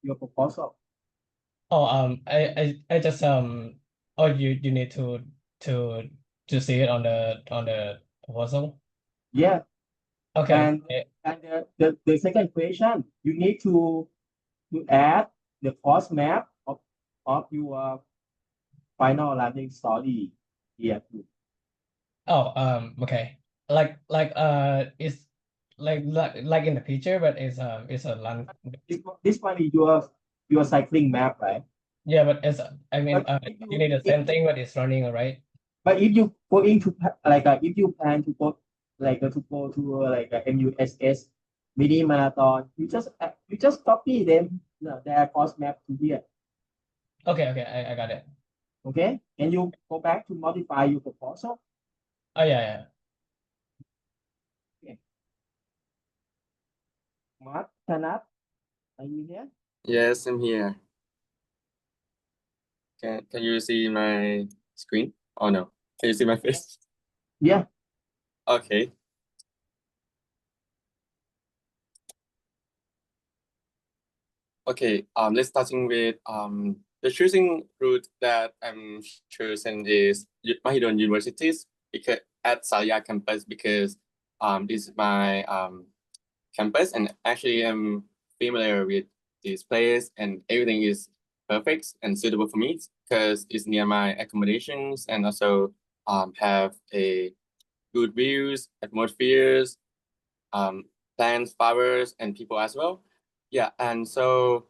your proposal? Oh, I just oh you need to see it on the proposal. Yeah. Okay. And the second question, you need to add the course map of your final running story here too. Oh, okay. Like it's like in the picture, but it's a run. This one is your cycling map, right? Yeah, but it's I mean But you need the same thing, but it's running, right? But if you going to if you plan to go to a MUSS mini marathon, you just copy them their course map to here. Okay, I got it. Okay, and you go back to modify your proposal. Oh yeah. Mark Tanat Are you here? Yes, I'm here. Can you see my screen? Oh no. Can you see my face? Yeah. Okay. Okay, let's starting with the choosing route that I'm choosing is Mahidol Universities because at Salya campus because this is my campus and actually I'm familiar with this place and everything is perfect and suitable for me because it's near my accommodations and also have a good views, atmospheres, plants, flowers, and people as well. Yeah, and so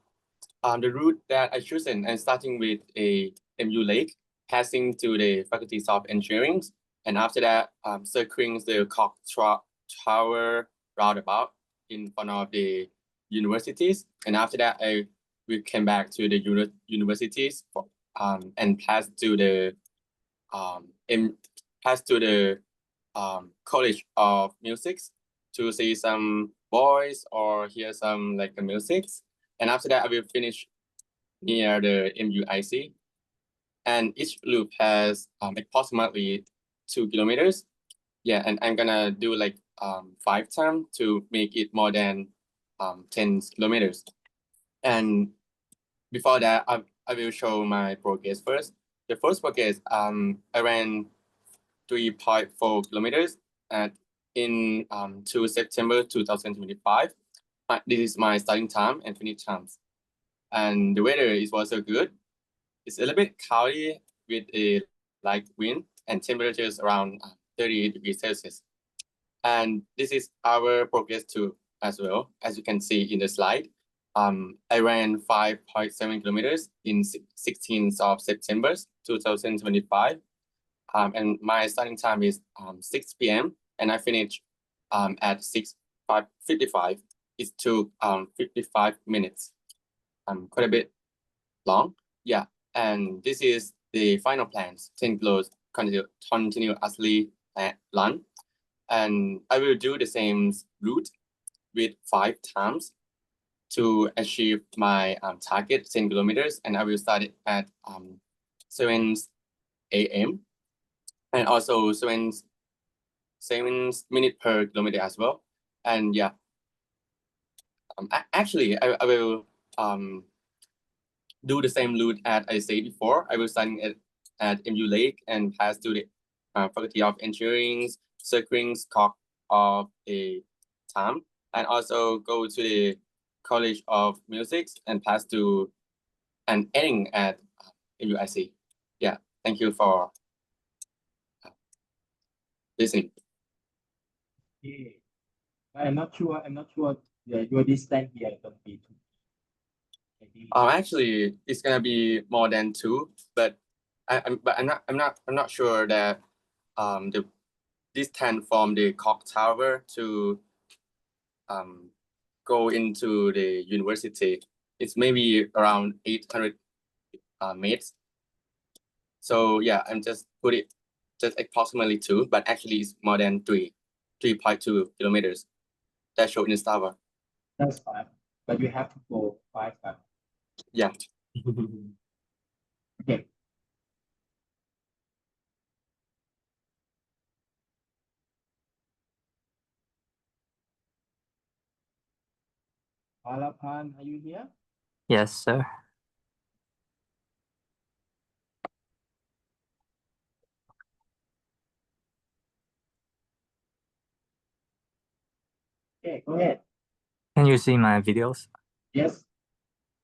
the route that I chosen and starting with a MU Lake, passing to the faculties of engineering, and after that, circling the Clock Tower roundabout in front of the universities, and after that, we came back to the universities and passed to the College of Music to see some boys or hear some like the music. And after that, I will finish near the MUIC. And each loop has approximately 2 kilometers. Yeah, and I'm gonna do like 5 times to make it more than 10 kilometers. And before that, I will show my progress first. The first progress, I ran 3.4 kilometers in 2 September 2025. This is my starting time and finish times. And the weather is also good. It's a little bit cloudy with a light wind and temperatures around 30 degrees Celsius. And this is our progress too as well, as you can see in the slide. I ran 5.7 kilometers in 16th of September 2025. And my starting time is 6 p.m. and I finished at 6:55. It took 55 minutes. Quite a bit long. Yeah, and this is the final plans. 10 kilos continuously run, and I will do the same route with 5 times to achieve my target 10 kilometers, and I will start it at 7 a.m. and also 7 minutes per kilometer as well. And yeah, actually I will do the same route as I said before. I will start at MU Lake and pass to the Faculty of Engineering, circling Clock of a time, and also go to the College of Music and pass to and ending at MUIC. Yeah, thank you for listening. Okay. I'm not sure. Your distance here is going to be 2. Maybe. Actually, it's gonna be more than 2, but I'm not sure that the distance from the clock tower to go into the university it's maybe around 800 meters. So yeah, I'm just put it just approximately 2, but actually it's more than 3.2 kilometers. That show in Strava. That's fine, but you have to go 5 times. Yeah. Okay. Alapan, are you here? Yes, sir. Okay, go ahead. Can you see my videos? Yes.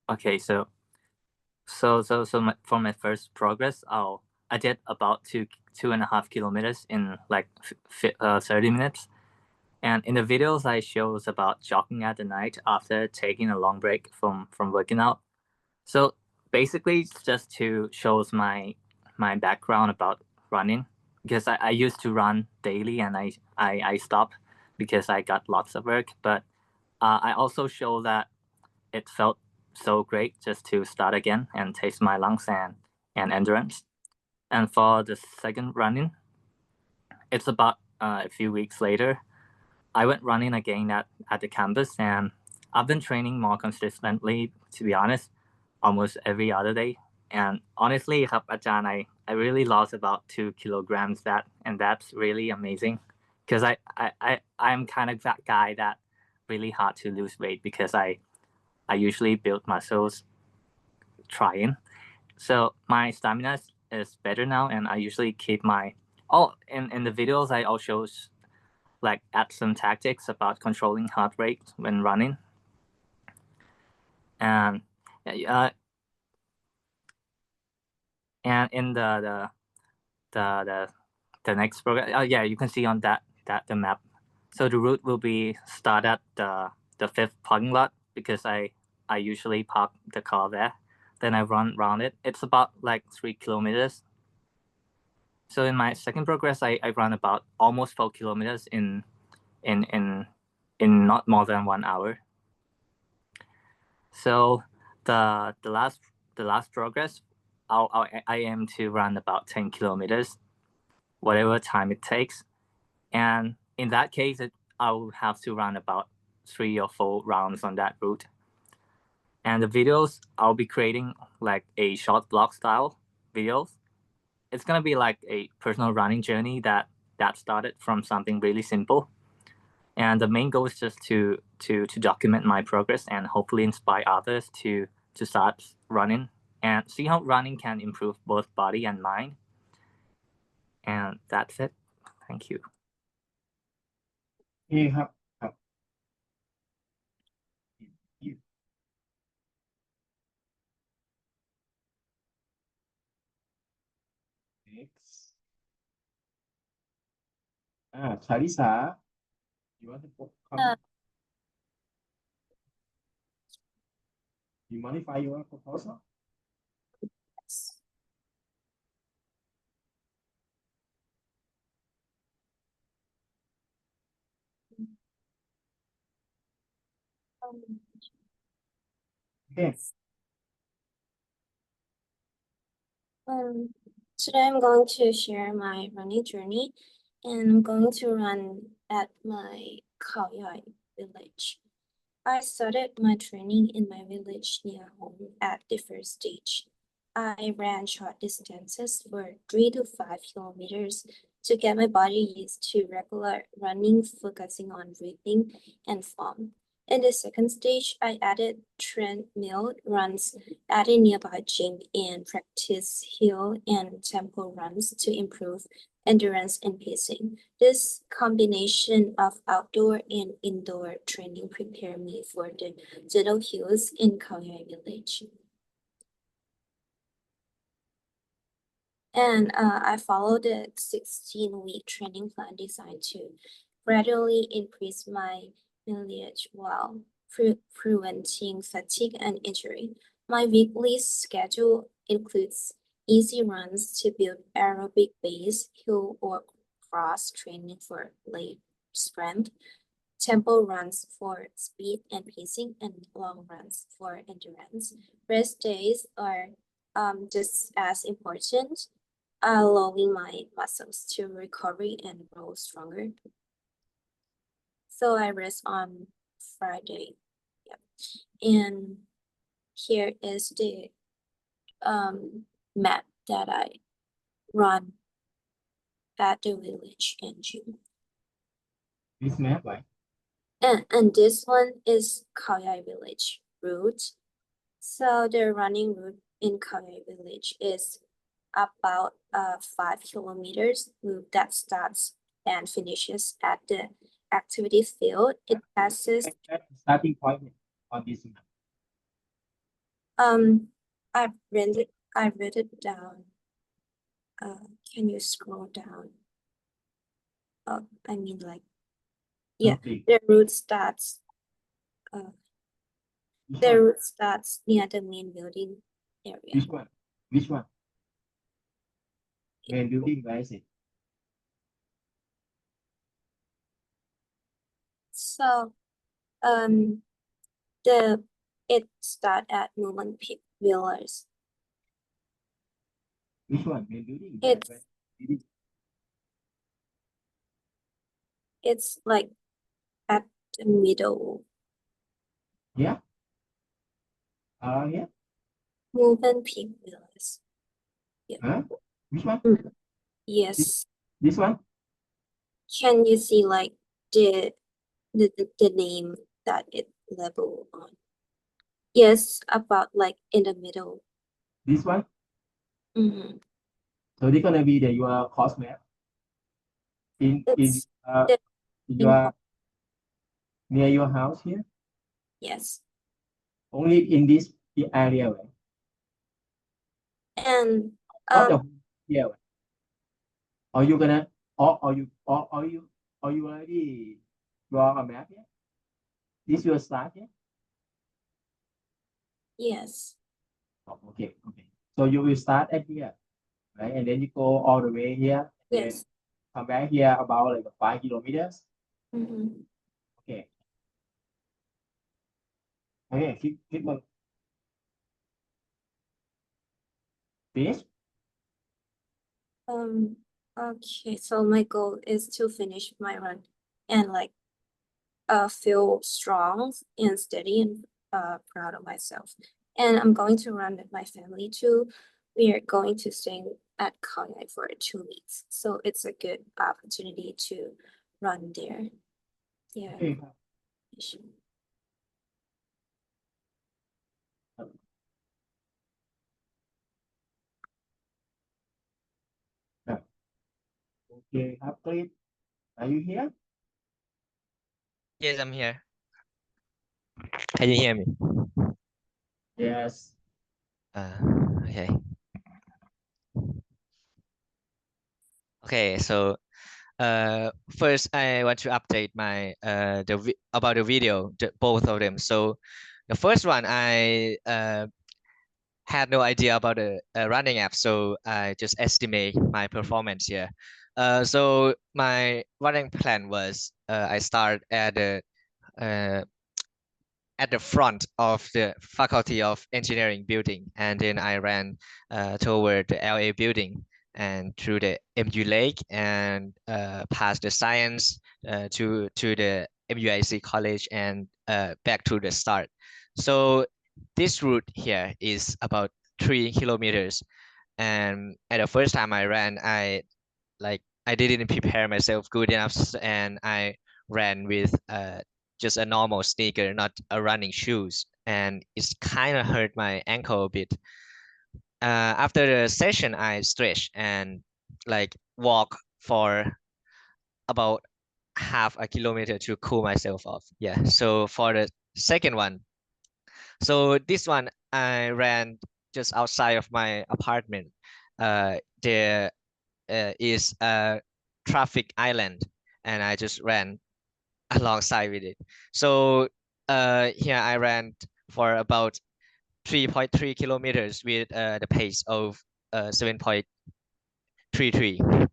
Okay, so for my first progress, I did about 2.5 kilometers in like 30 minutes. And in the videos, I shows about jogging at the night after taking a long break from working out. So basically, it's just to shows my background about running because I used to run daily and I stopped because I got lots of work. But I also show that it felt so great just to start again and taste my lungs and endurance. And for the second running, it's about a few weeks later. I went running again at the campus and I've been training more consistently, to be honest, almost every other day. And honestly, ครับอาจารย์, I really lost about 2 kilograms and that's really amazing because I'm kind of that guy that really hard to lose weight because I usually build muscles trying. So my stamina is better now and I usually keep my in the videos I also like add some tactics about controlling heart rate when running. And and in the next program, yeah, you can see on that the map. So the route will be start at the 5th parking lot because I usually park the car there. Then I run around it. It's about like 3 kilometers. So in my second progress, I run about almost 4 kilometers in not more than 1 hour. So the last progress, I aim to run about 10 kilometers, whatever time it takes. And in that case, I will have to run about 3 or 4 rounds on that route. And the videos, I'll be creating like a short blog style videos. It's gonna be like a personal running journey that started from something really simple. And the main goal is just to document my progress and hopefully inspire others to start running and see how running can improve both body and mind. And that's it. Thank you. นี่ครับ Next. Charissa, you want to come? You modify your proposal? Okay. Today I'm going to share my running journey, and I'm going to run at my Kaoyai village. I started my training in my village near home at the first stage. I ran short distances for 3 to 5 kilometers to get my body used to regular running, focusing on breathing and form. In the second stage, I added treadmill runs at a nearby gym and practice hill and tempo runs to improve endurance and pacing. This combination of outdoor and indoor training prepared me for the Zedou Hills in Kaoyai village. And I followed a 16-week training plan designed to gradually increase my mileage while preventing fatigue and injury. My weekly schedule includes easy runs to build aerobic base, hill or cross training for leg strength, tempo runs for speed and pacing, and long runs for endurance. Rest days are just as important, allowing my muscles to recover and grow stronger. So I rest on Friday. Yep. And here is the map that I run at the village in June. This map, right? And this one is Kaoyai village route. So the running route in Kaoyai village is about 5 kilometers loop that starts and finishes at the activity field. It passes. That's the starting point on this map. I read it down. Can you scroll down? I mean, like, yeah, Okay. the route starts. The route starts near the main building area. Which one? Which one? Main building, where is it? So, it start at Moonpig Villas. Which one? Main building? It's like at the middle. Yeah. Around here? Movenpick Villas. Huh? Which one? Yes. This one? Can you see like the name that it label on? Yes, about like in the middle. This one? Mm-hmm. So this gonna be your course map in It's your near your house here? yes. Only in this area, right? And Not the yeah. Right? Are you gonna or you already draw a map here? This your start here? yes. Oh, okay. So you will start at here, right? And then you go all the way here. And Yes. then come back here about like 5 kilometers. Mm-hmm. Okay. Okay, keep on. Finish? Okay, so my goal is to finish my run and like feel strong and steady and proud of myself. And I'm going to run with my family too. We are going to stay at Khao Yai for 2 weeks. So it's a good opportunity to run there. Yeah. Okay. Okay, Harpreet, are you here? Yes, I'm here. Can you hear me? Yes. Okay. Okay, so first I want to update my about the video, both of them. So the first one I had no idea about the running app, so I just estimate my performance here. So my running plan was I start at the front of the Faculty of Engineering building, and then I ran toward the LA building and through the MU Lake and past the science to the MUIC college and back to the start. So this route here is about 3 kilometers. And at the first time I ran, I didn't prepare myself good enough, and I ran with just a normal sneaker, not a running shoes, and it's kind of hurt my ankle a bit. After the session, I stretched and like walk for about half a kilometer to cool myself off. Yeah. So for the second one, so this one I ran just outside of my apartment. There is a traffic island, and I just ran alongside with it. So here I ran for about 3.3 kilometers with the pace of 7.33.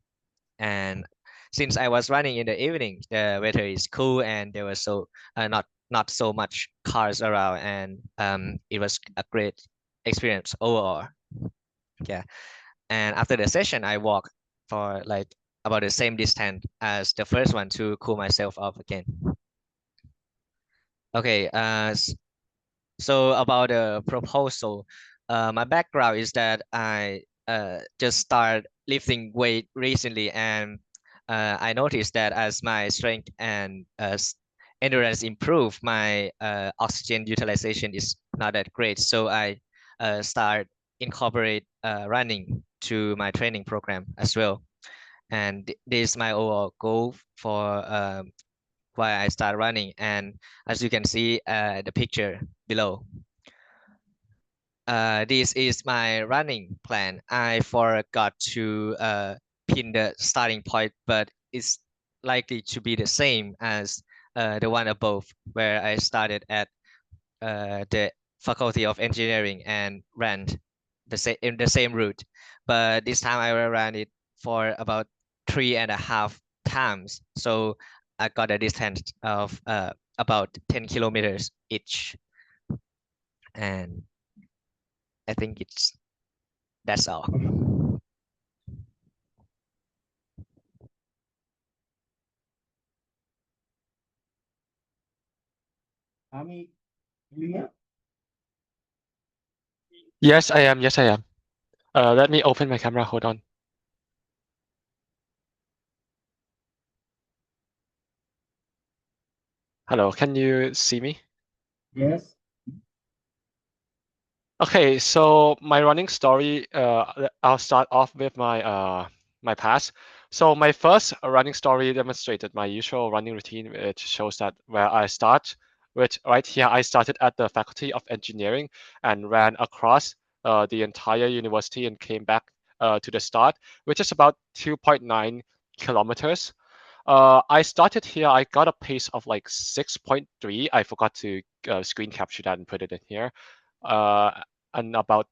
And since I was running in the evening, the weather is cool and there was not so much cars around, and it was a great experience overall. Yeah. And after the session, I walked for like about the same distance as the first one to cool myself off again. Okay, so about the proposal, my background is that I just started lifting weight recently, and I noticed that as my strength and endurance improve, my oxygen utilization is not that great. So I start incorporate running to my training program as well. And this is my overall goal for why I start running. And as you can see the picture below, this is my running plan. I forgot to pin the starting point, but it's likely to be the same as the one above, where I started at the Faculty of Engineering and ran in the same route. But this time I ran it for about 3.5 times. So I got a distance of about 10 kilometers each. And I think that's all. Ami, Yes, I am. Yes, I am. Let me open my camera. Hold on. Hello, can you see me? Yes. Okay, so my running story, I'll start off with my past. So my first running story demonstrated my usual running routine, which shows that where I start, which right here I started at the Faculty of Engineering and ran across the entire university and came back to the start, which is about 2.9 kilometers. I started here. I got a pace of like 6.3. I forgot to screen capture that and put it in here. And about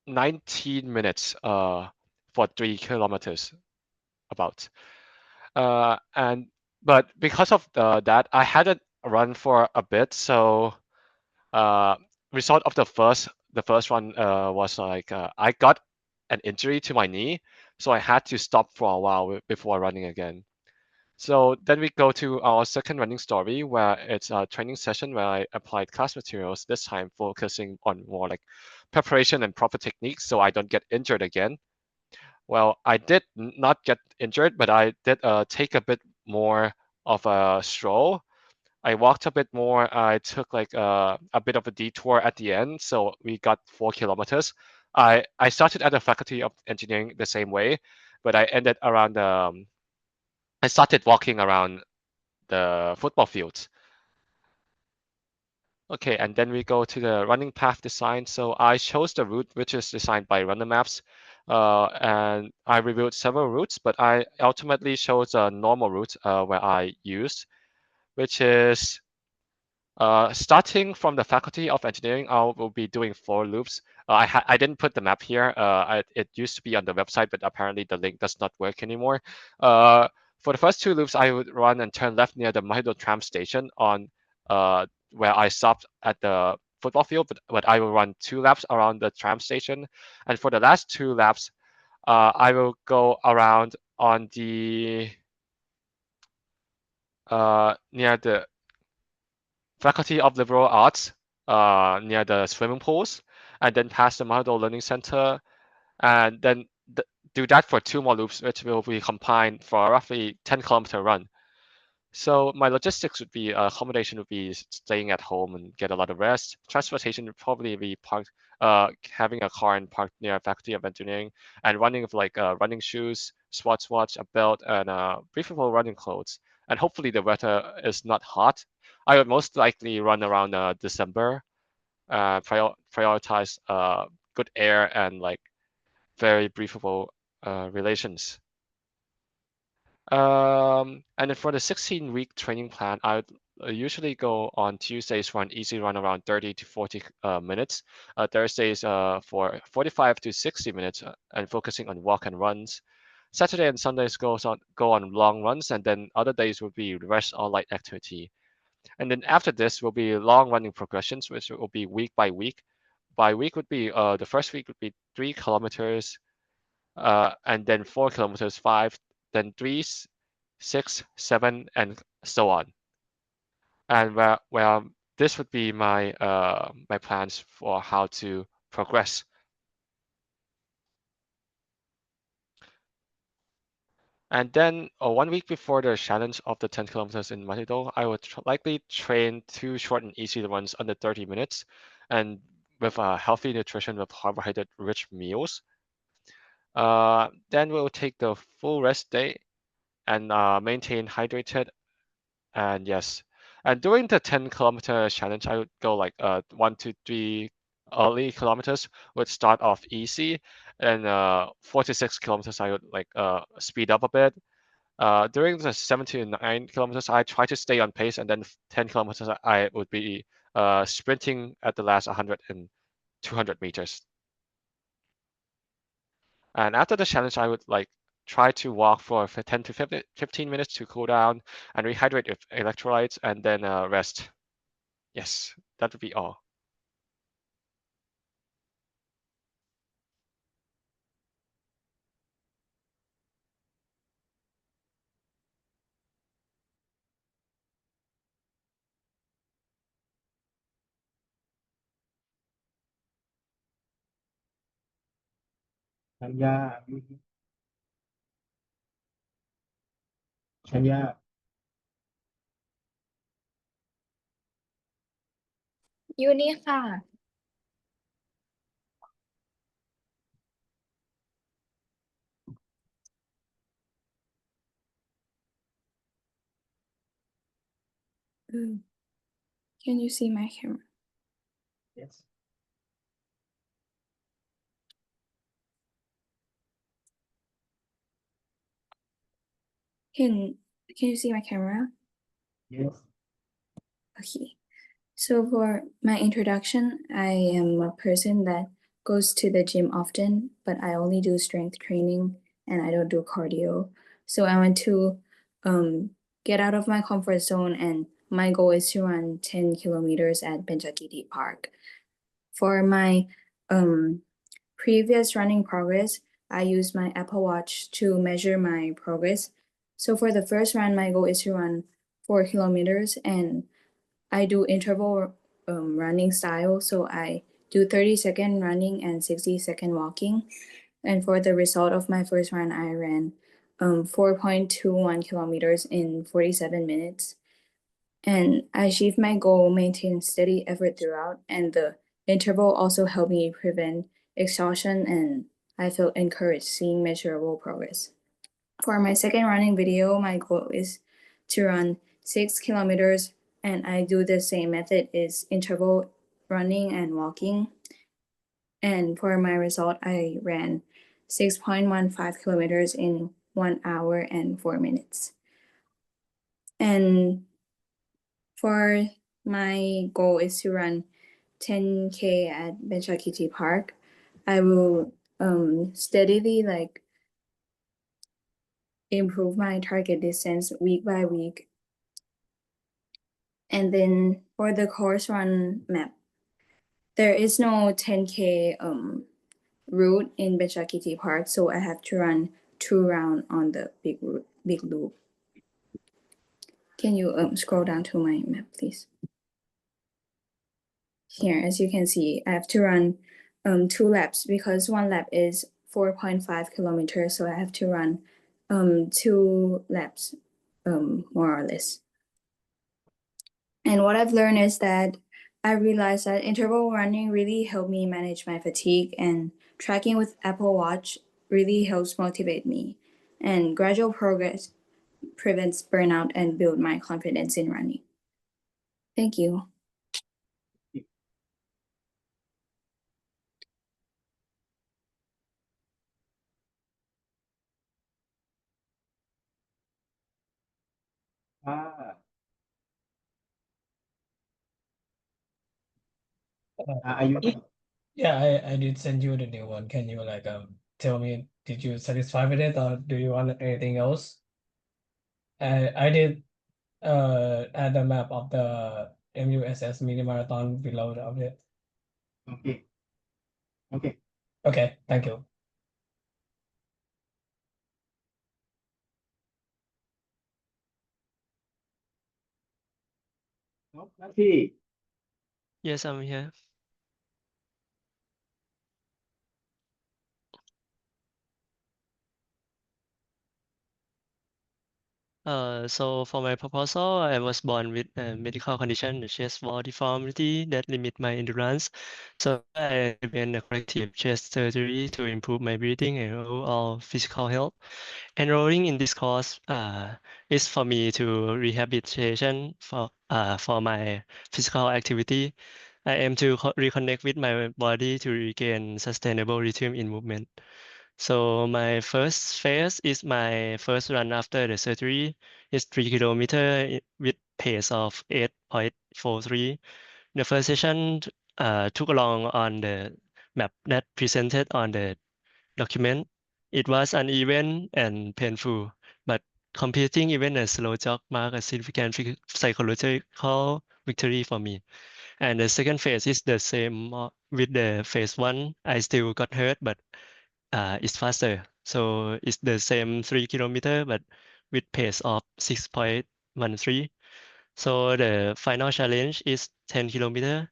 19 minutes for 3 kilometers about. And but because of that, I hadn't run for a bit. So result of the first one was like I got an injury to my knee, so I had to stop for a while before running again. So then we go to our second running story where it's a training session where I applied class materials, this time focusing on more like preparation and proper techniques so I don't get injured again. Well, I did not get injured, but I did take a bit more of a stroll. I walked a bit more. I took like a bit of a detour at the end, so we got 4 kilometers. I started at the Faculty of Engineering the same way, but I ended around I started walking around the football fields. Okay, and then we go to the running path design. So I chose the route which is designed by Runner Maps, and I reviewed several routes, but I ultimately chose a normal route where I used, which is starting from the Faculty of Engineering. I will be doing 4 loops. I didn't put the map here. It used to be on the website, but apparently the link does not work anymore. For the first 2 loops, I would run and turn left near the Mahidol tram station on where I stopped at the football field, but I will run 2 laps around the tram station. And for the last 2 laps, I will go around on the near the Faculty of Liberal Arts near the swimming pools, and then pass the Mahidol Learning Center, and then do that for 2 more loops, which will be combined for a roughly 10-kilometer run. So my logistics would be accommodation would be staying at home and get a lot of rest. Transportation would probably be parked, having a car and parked near Faculty of Engineering, and running with like running shoes, sports watch, a belt, and breathable running clothes. And hopefully the weather is not hot. I would most likely run around December. Prioritize good air and like very breathable relations. And then for the 16-week training plan, I would usually go on Tuesdays for an easy run around 30 to 40 minutes. Thursdays for 45 to 60 minutes and focusing on walk and runs. Saturday and Sundays go on long runs, and then other days will be rest or light activity. And then after this will be long running progressions, which will be week by week. By week would be the first week would be 3 kilometers, and then 4 kilometers, 5, then 3, 6, 7, and so on. And where this would be my my plans for how to progress. And then 1 week before the challenge of the 10 kilometers in Mahidol, I would likely train 2 short and easy runs under 30 minutes, and with healthy nutrition with carbohydrate-rich meals. Then we'll take the full rest day and maintain hydrated. And yes, and during the 10-kilometer challenge, I would go like 1 to 3 early kilometers would start off easy, and 4 to 6 kilometers I would like speed up a bit. During the 7 to 9 kilometers, I try to stay on pace, and then 10 kilometers I would be sprinting at the last 100 and 200 meters. And after the challenge, I would like try to walk for 10 to 15 minutes to cool down and rehydrate with electrolytes, and then rest. Yes, that would be all. Chanya, Chanya. อยู่นี่ค่ะ Can you see my camera? Yes. Can you see my camera? Yes. Okay. So for my introduction, I am a person that goes to the gym often, but I only do strength training and I don't do cardio. So I want to get out of my comfort zone, and my goal is to run 10 kilometers at Benjakiti Park. For my previous running progress, I used my Apple Watch to measure my progress. So for the first run, my goal is to run 4 kilometers, and I do interval running style. So I do 30-second running and 60-second walking. And for the result of my first run, I ran 4.21 kilometers in 47 minutes. And I achieved my goal, maintained steady effort throughout, and the interval also helped me prevent exhaustion, and I felt encouraged seeing measurable progress. For my second running video, my goal is to run 6 kilometers, and I do the same method is interval running and walking. And for my result, I ran 6.15 kilometers in 1 hour and 4 minutes. And for my goal is to run 10K at Benjakiti Park. I will steadily improve my target distance week by week. And then for the course run map, there is no 10K route in Benjakiti Park, so I have to run 2 rounds on the big loop. Can you scroll down to my map, please? Here, as you can see, I have to run 2 laps because 1 lap is 4.5 kilometers, so I have to run 2 laps more or less. And what I've learned is that I realized that interval running really helped me manage my fatigue, and tracking with Apple Watch really helps motivate me. And gradual progress prevents burnout and build my confidence in running. Thank you. Ah, Uh, are you? Yeah, I did send you the new one. Can you tell me, did you satisfied with it, or do you want anything else? I did add the map of the MUSS mini marathon below the update. Okay. Okay. Okay, thank you. No, Nancy. Yes, I'm here. So for my proposal, I was born with a medical condition, the chest wall deformity that limit my endurance. So I underwent a corrective chest surgery to improve my breathing and overall physical health. Enrolling in this course is for me to rehabilitation for my physical activity. I aim to reconnect with my body to regain sustainable rhythm in movement. So my first phase is my first run after the surgery. It's 3 kilometers with pace of 8.43. The first session took along on the map that presented on the document. It was uneven and painful, but completing even a slow jog marked a significant psychological victory for me. And the second phase is the same with the phase 1. I still got hurt, but it's faster. So it's the same 3 kilometer, but with pace of 6.13. So the final challenge is 10 kilometer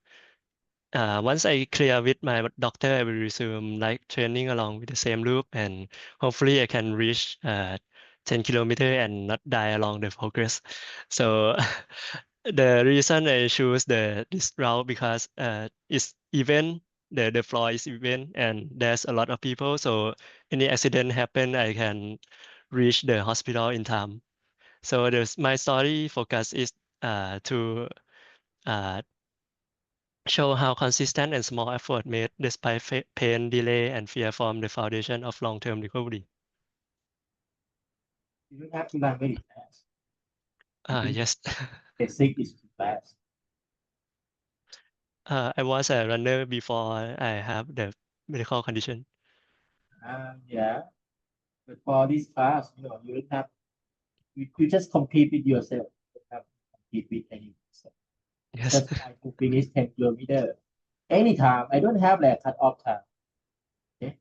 once I clear with my doctor, I will resume like training along with the same loop, and hopefully I can reach 10 kilometer and not die along the progress. So the reason I choose this route because it's even the floor is even and there's a lot of people. So any accident happen, I can reach the hospital in time. So my story focus is to show how consistent and small effort made despite pain, delay, and fear form the foundation of long-term recovery. You don't have to run very fast. Yes. Basic is too fast. I was a runner before I have the medical condition. Yeah. But for this class, you don't have, you just compete with yourself. You don't have to compete with anyone. Yes. Just try to finish 10 kilometers. Anytime. I don't have like cut off time. Okay.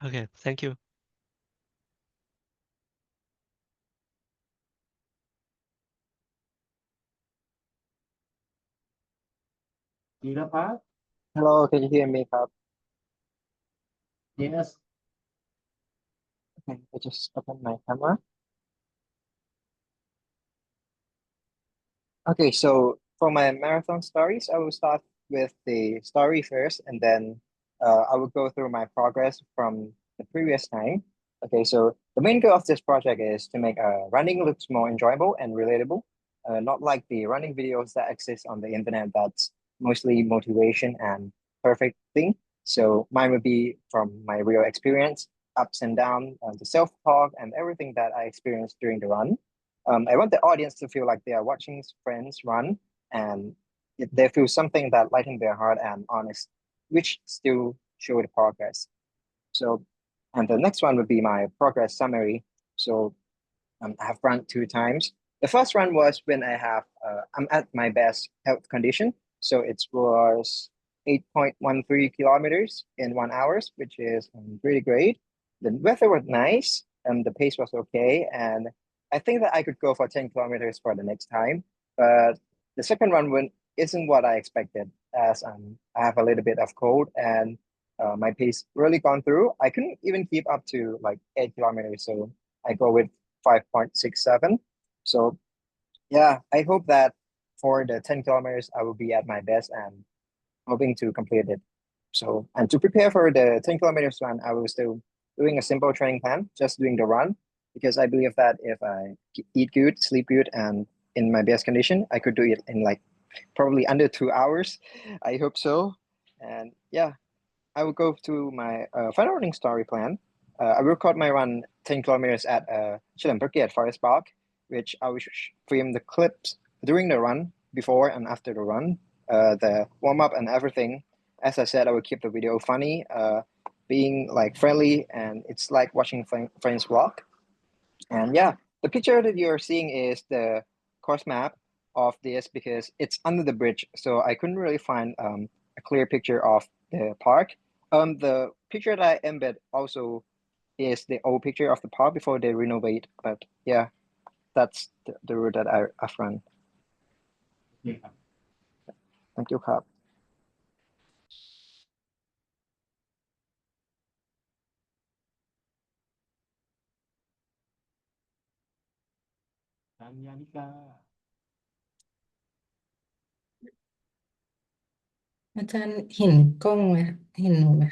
Okay, thank you. Jiraphat? Hello, can you hear me, Kap? Yes. Okay, I just open my camera. Okay, so for my marathon stories, I will start with the story first, and then I will go through my progress from the previous time. Okay, so the main goal of this project is to make running looks more enjoyable and relatable, not like the running videos that exist on the internet that's mostly motivation and perfect thing. So mine would be from my real experience, ups and downs, the self-talk, and everything that I experienced during the run. I want the audience to feel like they are watching friends run and they feel something that lighten their heart and honest, which still show the progress. So, and the next one would be my progress summary. So, I have run 2 times. The first run was when I'm at my best health condition. So it was 8.13 kilometers in 1 hour, which is pretty great. The weather was nice and the pace was okay. And I think that I could go for 10 kilometers for the next time. But the second run isn't what I expected, as I have a little bit of cold and my pace really gone through. I couldn't even keep up to like 8 kilometers. So I go with 5.67. So yeah, I hope that for the 10 kilometers, I will be at my best and hoping to complete it. So, and to prepare for the 10 kilometers run, I was still doing a simple training plan, just doing the run, because I believe that if I eat good, sleep good, and in my best condition, I could do it in like probably under 2 hours. I hope so. And yeah, I will go to my final running story plan. I will record my run 10 kilometers at Chalam Phuket Forest Park, which I will film the clips during the run, before and after the run, the warm up and everything. As I said, I will keep the video funny, being like friendly, and it's like watching friends walk. And yeah, the picture that you're seeing is the course map of this because it's under the bridge, so I couldn't really find a clear picture of the park. The picture that I embed also is the old picture of the park before they renovate. But yeah, that's the route that I've run. Thank you, Kap. Tanyanika. อาจารย์เห็นกล้องไหมเห็นหนูไหม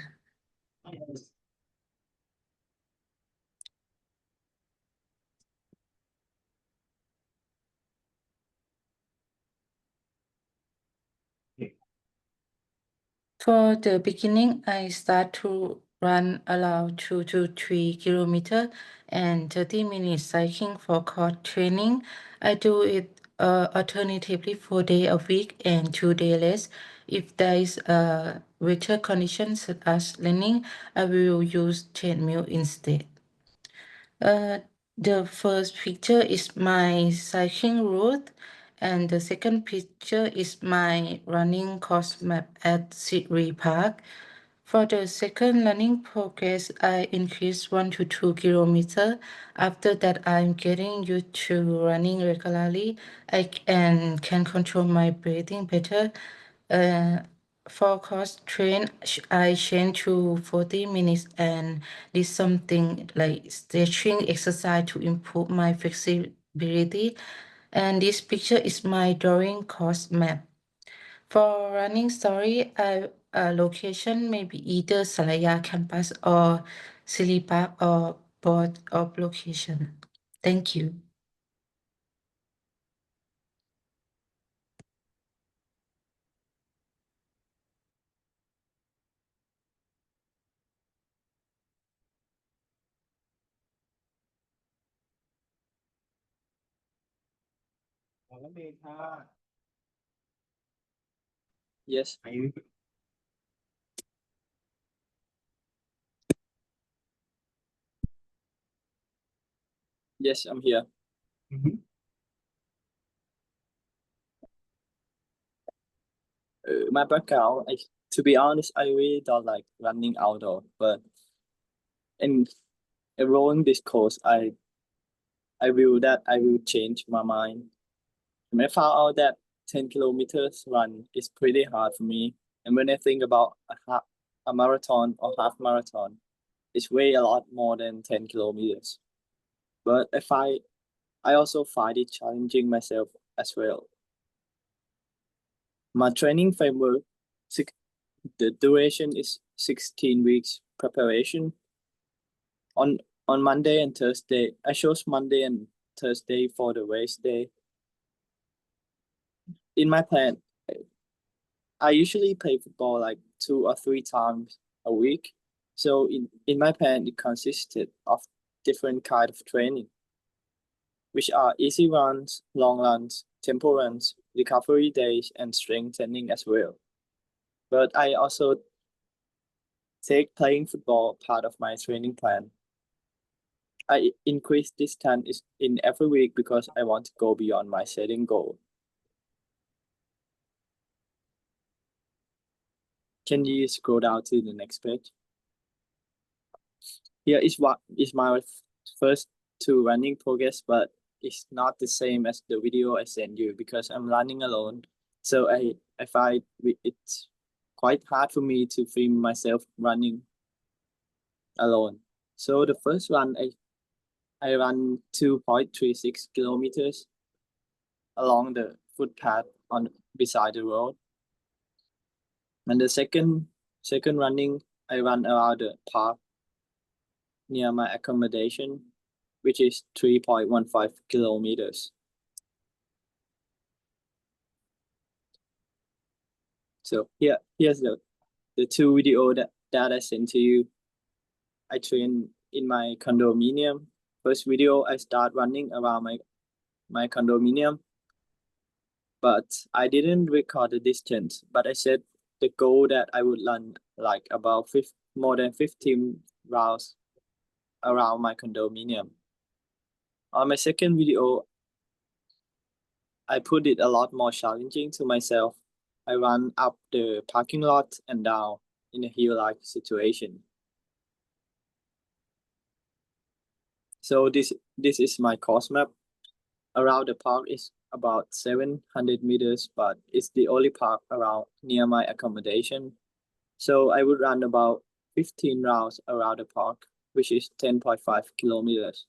For the beginning, I start to run around 2 to 3 kilometers and 30 minutes cycling for core training. I do it alternatively 4 days a week and 2 days less. If there is a weather condition such as raining, I will use treadmill instead. The first picture is my cycling route, and the second picture is my running course map at Sydney Park. For the second running progress, I increased 1 to 2 kilometers. After that, I'm getting used to running regularly. I can control my breathing better. for cross train, I changed to 40 minutes and did something like stretching exercise to improve my flexibility. And this picture is my drawing course map. For running story, location may be either Salaya campus or Silly Park or both of location. Thank you. Yes. Are you? Yes, I'm here. My background, to be honest, I really don't like running outdoor, but in enrolling this course, I will change my mind. And I found out that 10 kilometers run is pretty hard for me. And when I think about a marathon or half marathon, it's way a lot more than 10 kilometers. But I also find it challenging myself as well. My training framework, the duration is 16 weeks preparation. On Monday and Thursday, I chose Monday and Thursday for the race day. In my plan, I usually play football like 2 or 3 times a week. So in my plan, it consisted of different kind of training, which are easy runs, long runs, tempo runs, recovery days, and strength training as well. But I also take playing football part of my training plan. I increase distance in every week because I want to go beyond my setting goal. Can you scroll down to the next page? Here is what is my first 2 running progress, but it's not the same as the video I sent you because I'm running alone. So I find it's quite hard for me to film myself running alone. So the first run, I ran 2.36 kilometers along the footpath beside the road. And the second running, I ran around the park near my accommodation, which is 3.15 kilometers. So here's the 2 video that I sent to you. I train in my condominium. First video, I start running around my condominium, but I didn't record the distance, but I said the goal that I would run like about more than 15 rounds around my condominium. On my second video, I put it a lot more challenging to myself. I ran up the parking lot and down in a hill-like situation. So this is my course map. Around the park is about 700 meters, but it's the only park around near my accommodation. So I would run about 15 rounds around the park, which is 10.5 kilometers.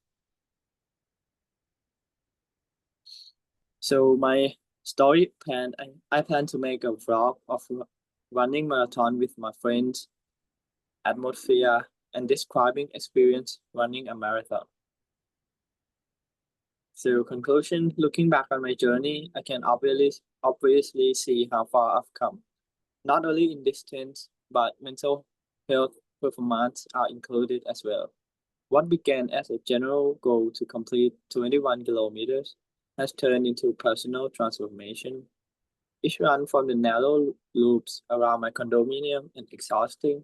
So my story plan, I plan to make a vlog of running marathon with my friends, atmosphere, and describing experience running a marathon. So conclusion, looking back on my journey, I can obviously see how far I've come. Not only in distance, but mental health performance are included as well. What began as a general goal to complete 21 kilometers has turned into personal transformation. Each run from the narrow loops around my condominium and exhausting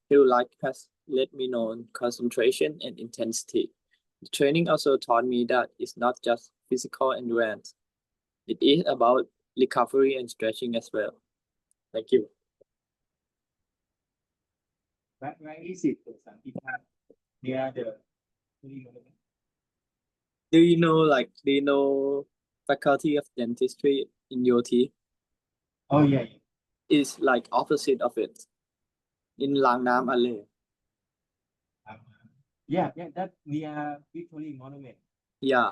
hill-like has let me know concentration and intensity. The training also taught me that it's not just physical endurance. It is about recovery and stretching as well. Thank you. Where is it? Near the. Do you know Faculty of Dentistry in UT? Oh yeah. is like opposite of it in Lang Nam Alley. Yeah, that's near Victory Monument. Yeah.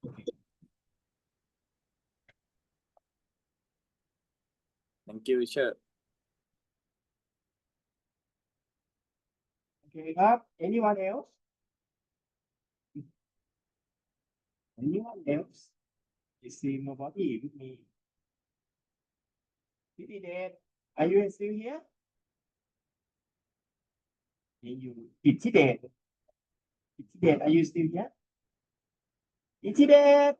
Okay. Thank you, Richard. Okay, anyone else? Anyone else? You see nobody with me. Pretty dead. Are you still here? It's dead. It's dead. Are you still here? It's dead.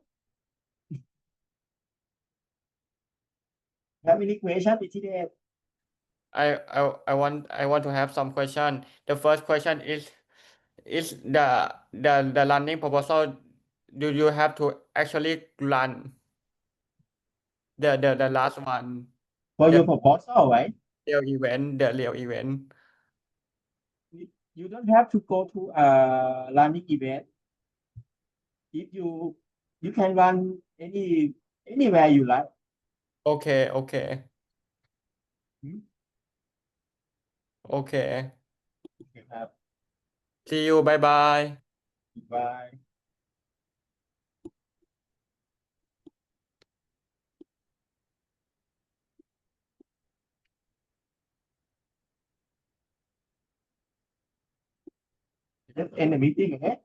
Have any question? It's dead. I want to have some question. The first question is the running proposal, do you have to actually run the last one? For The your proposal, right? real event, the real event. You don't have to go to a running event. If you can run anywhere you like. Okay. Hmm? Okay. Okay,ครับ See you. Bye bye. Bye. Let's end the meeting, okay?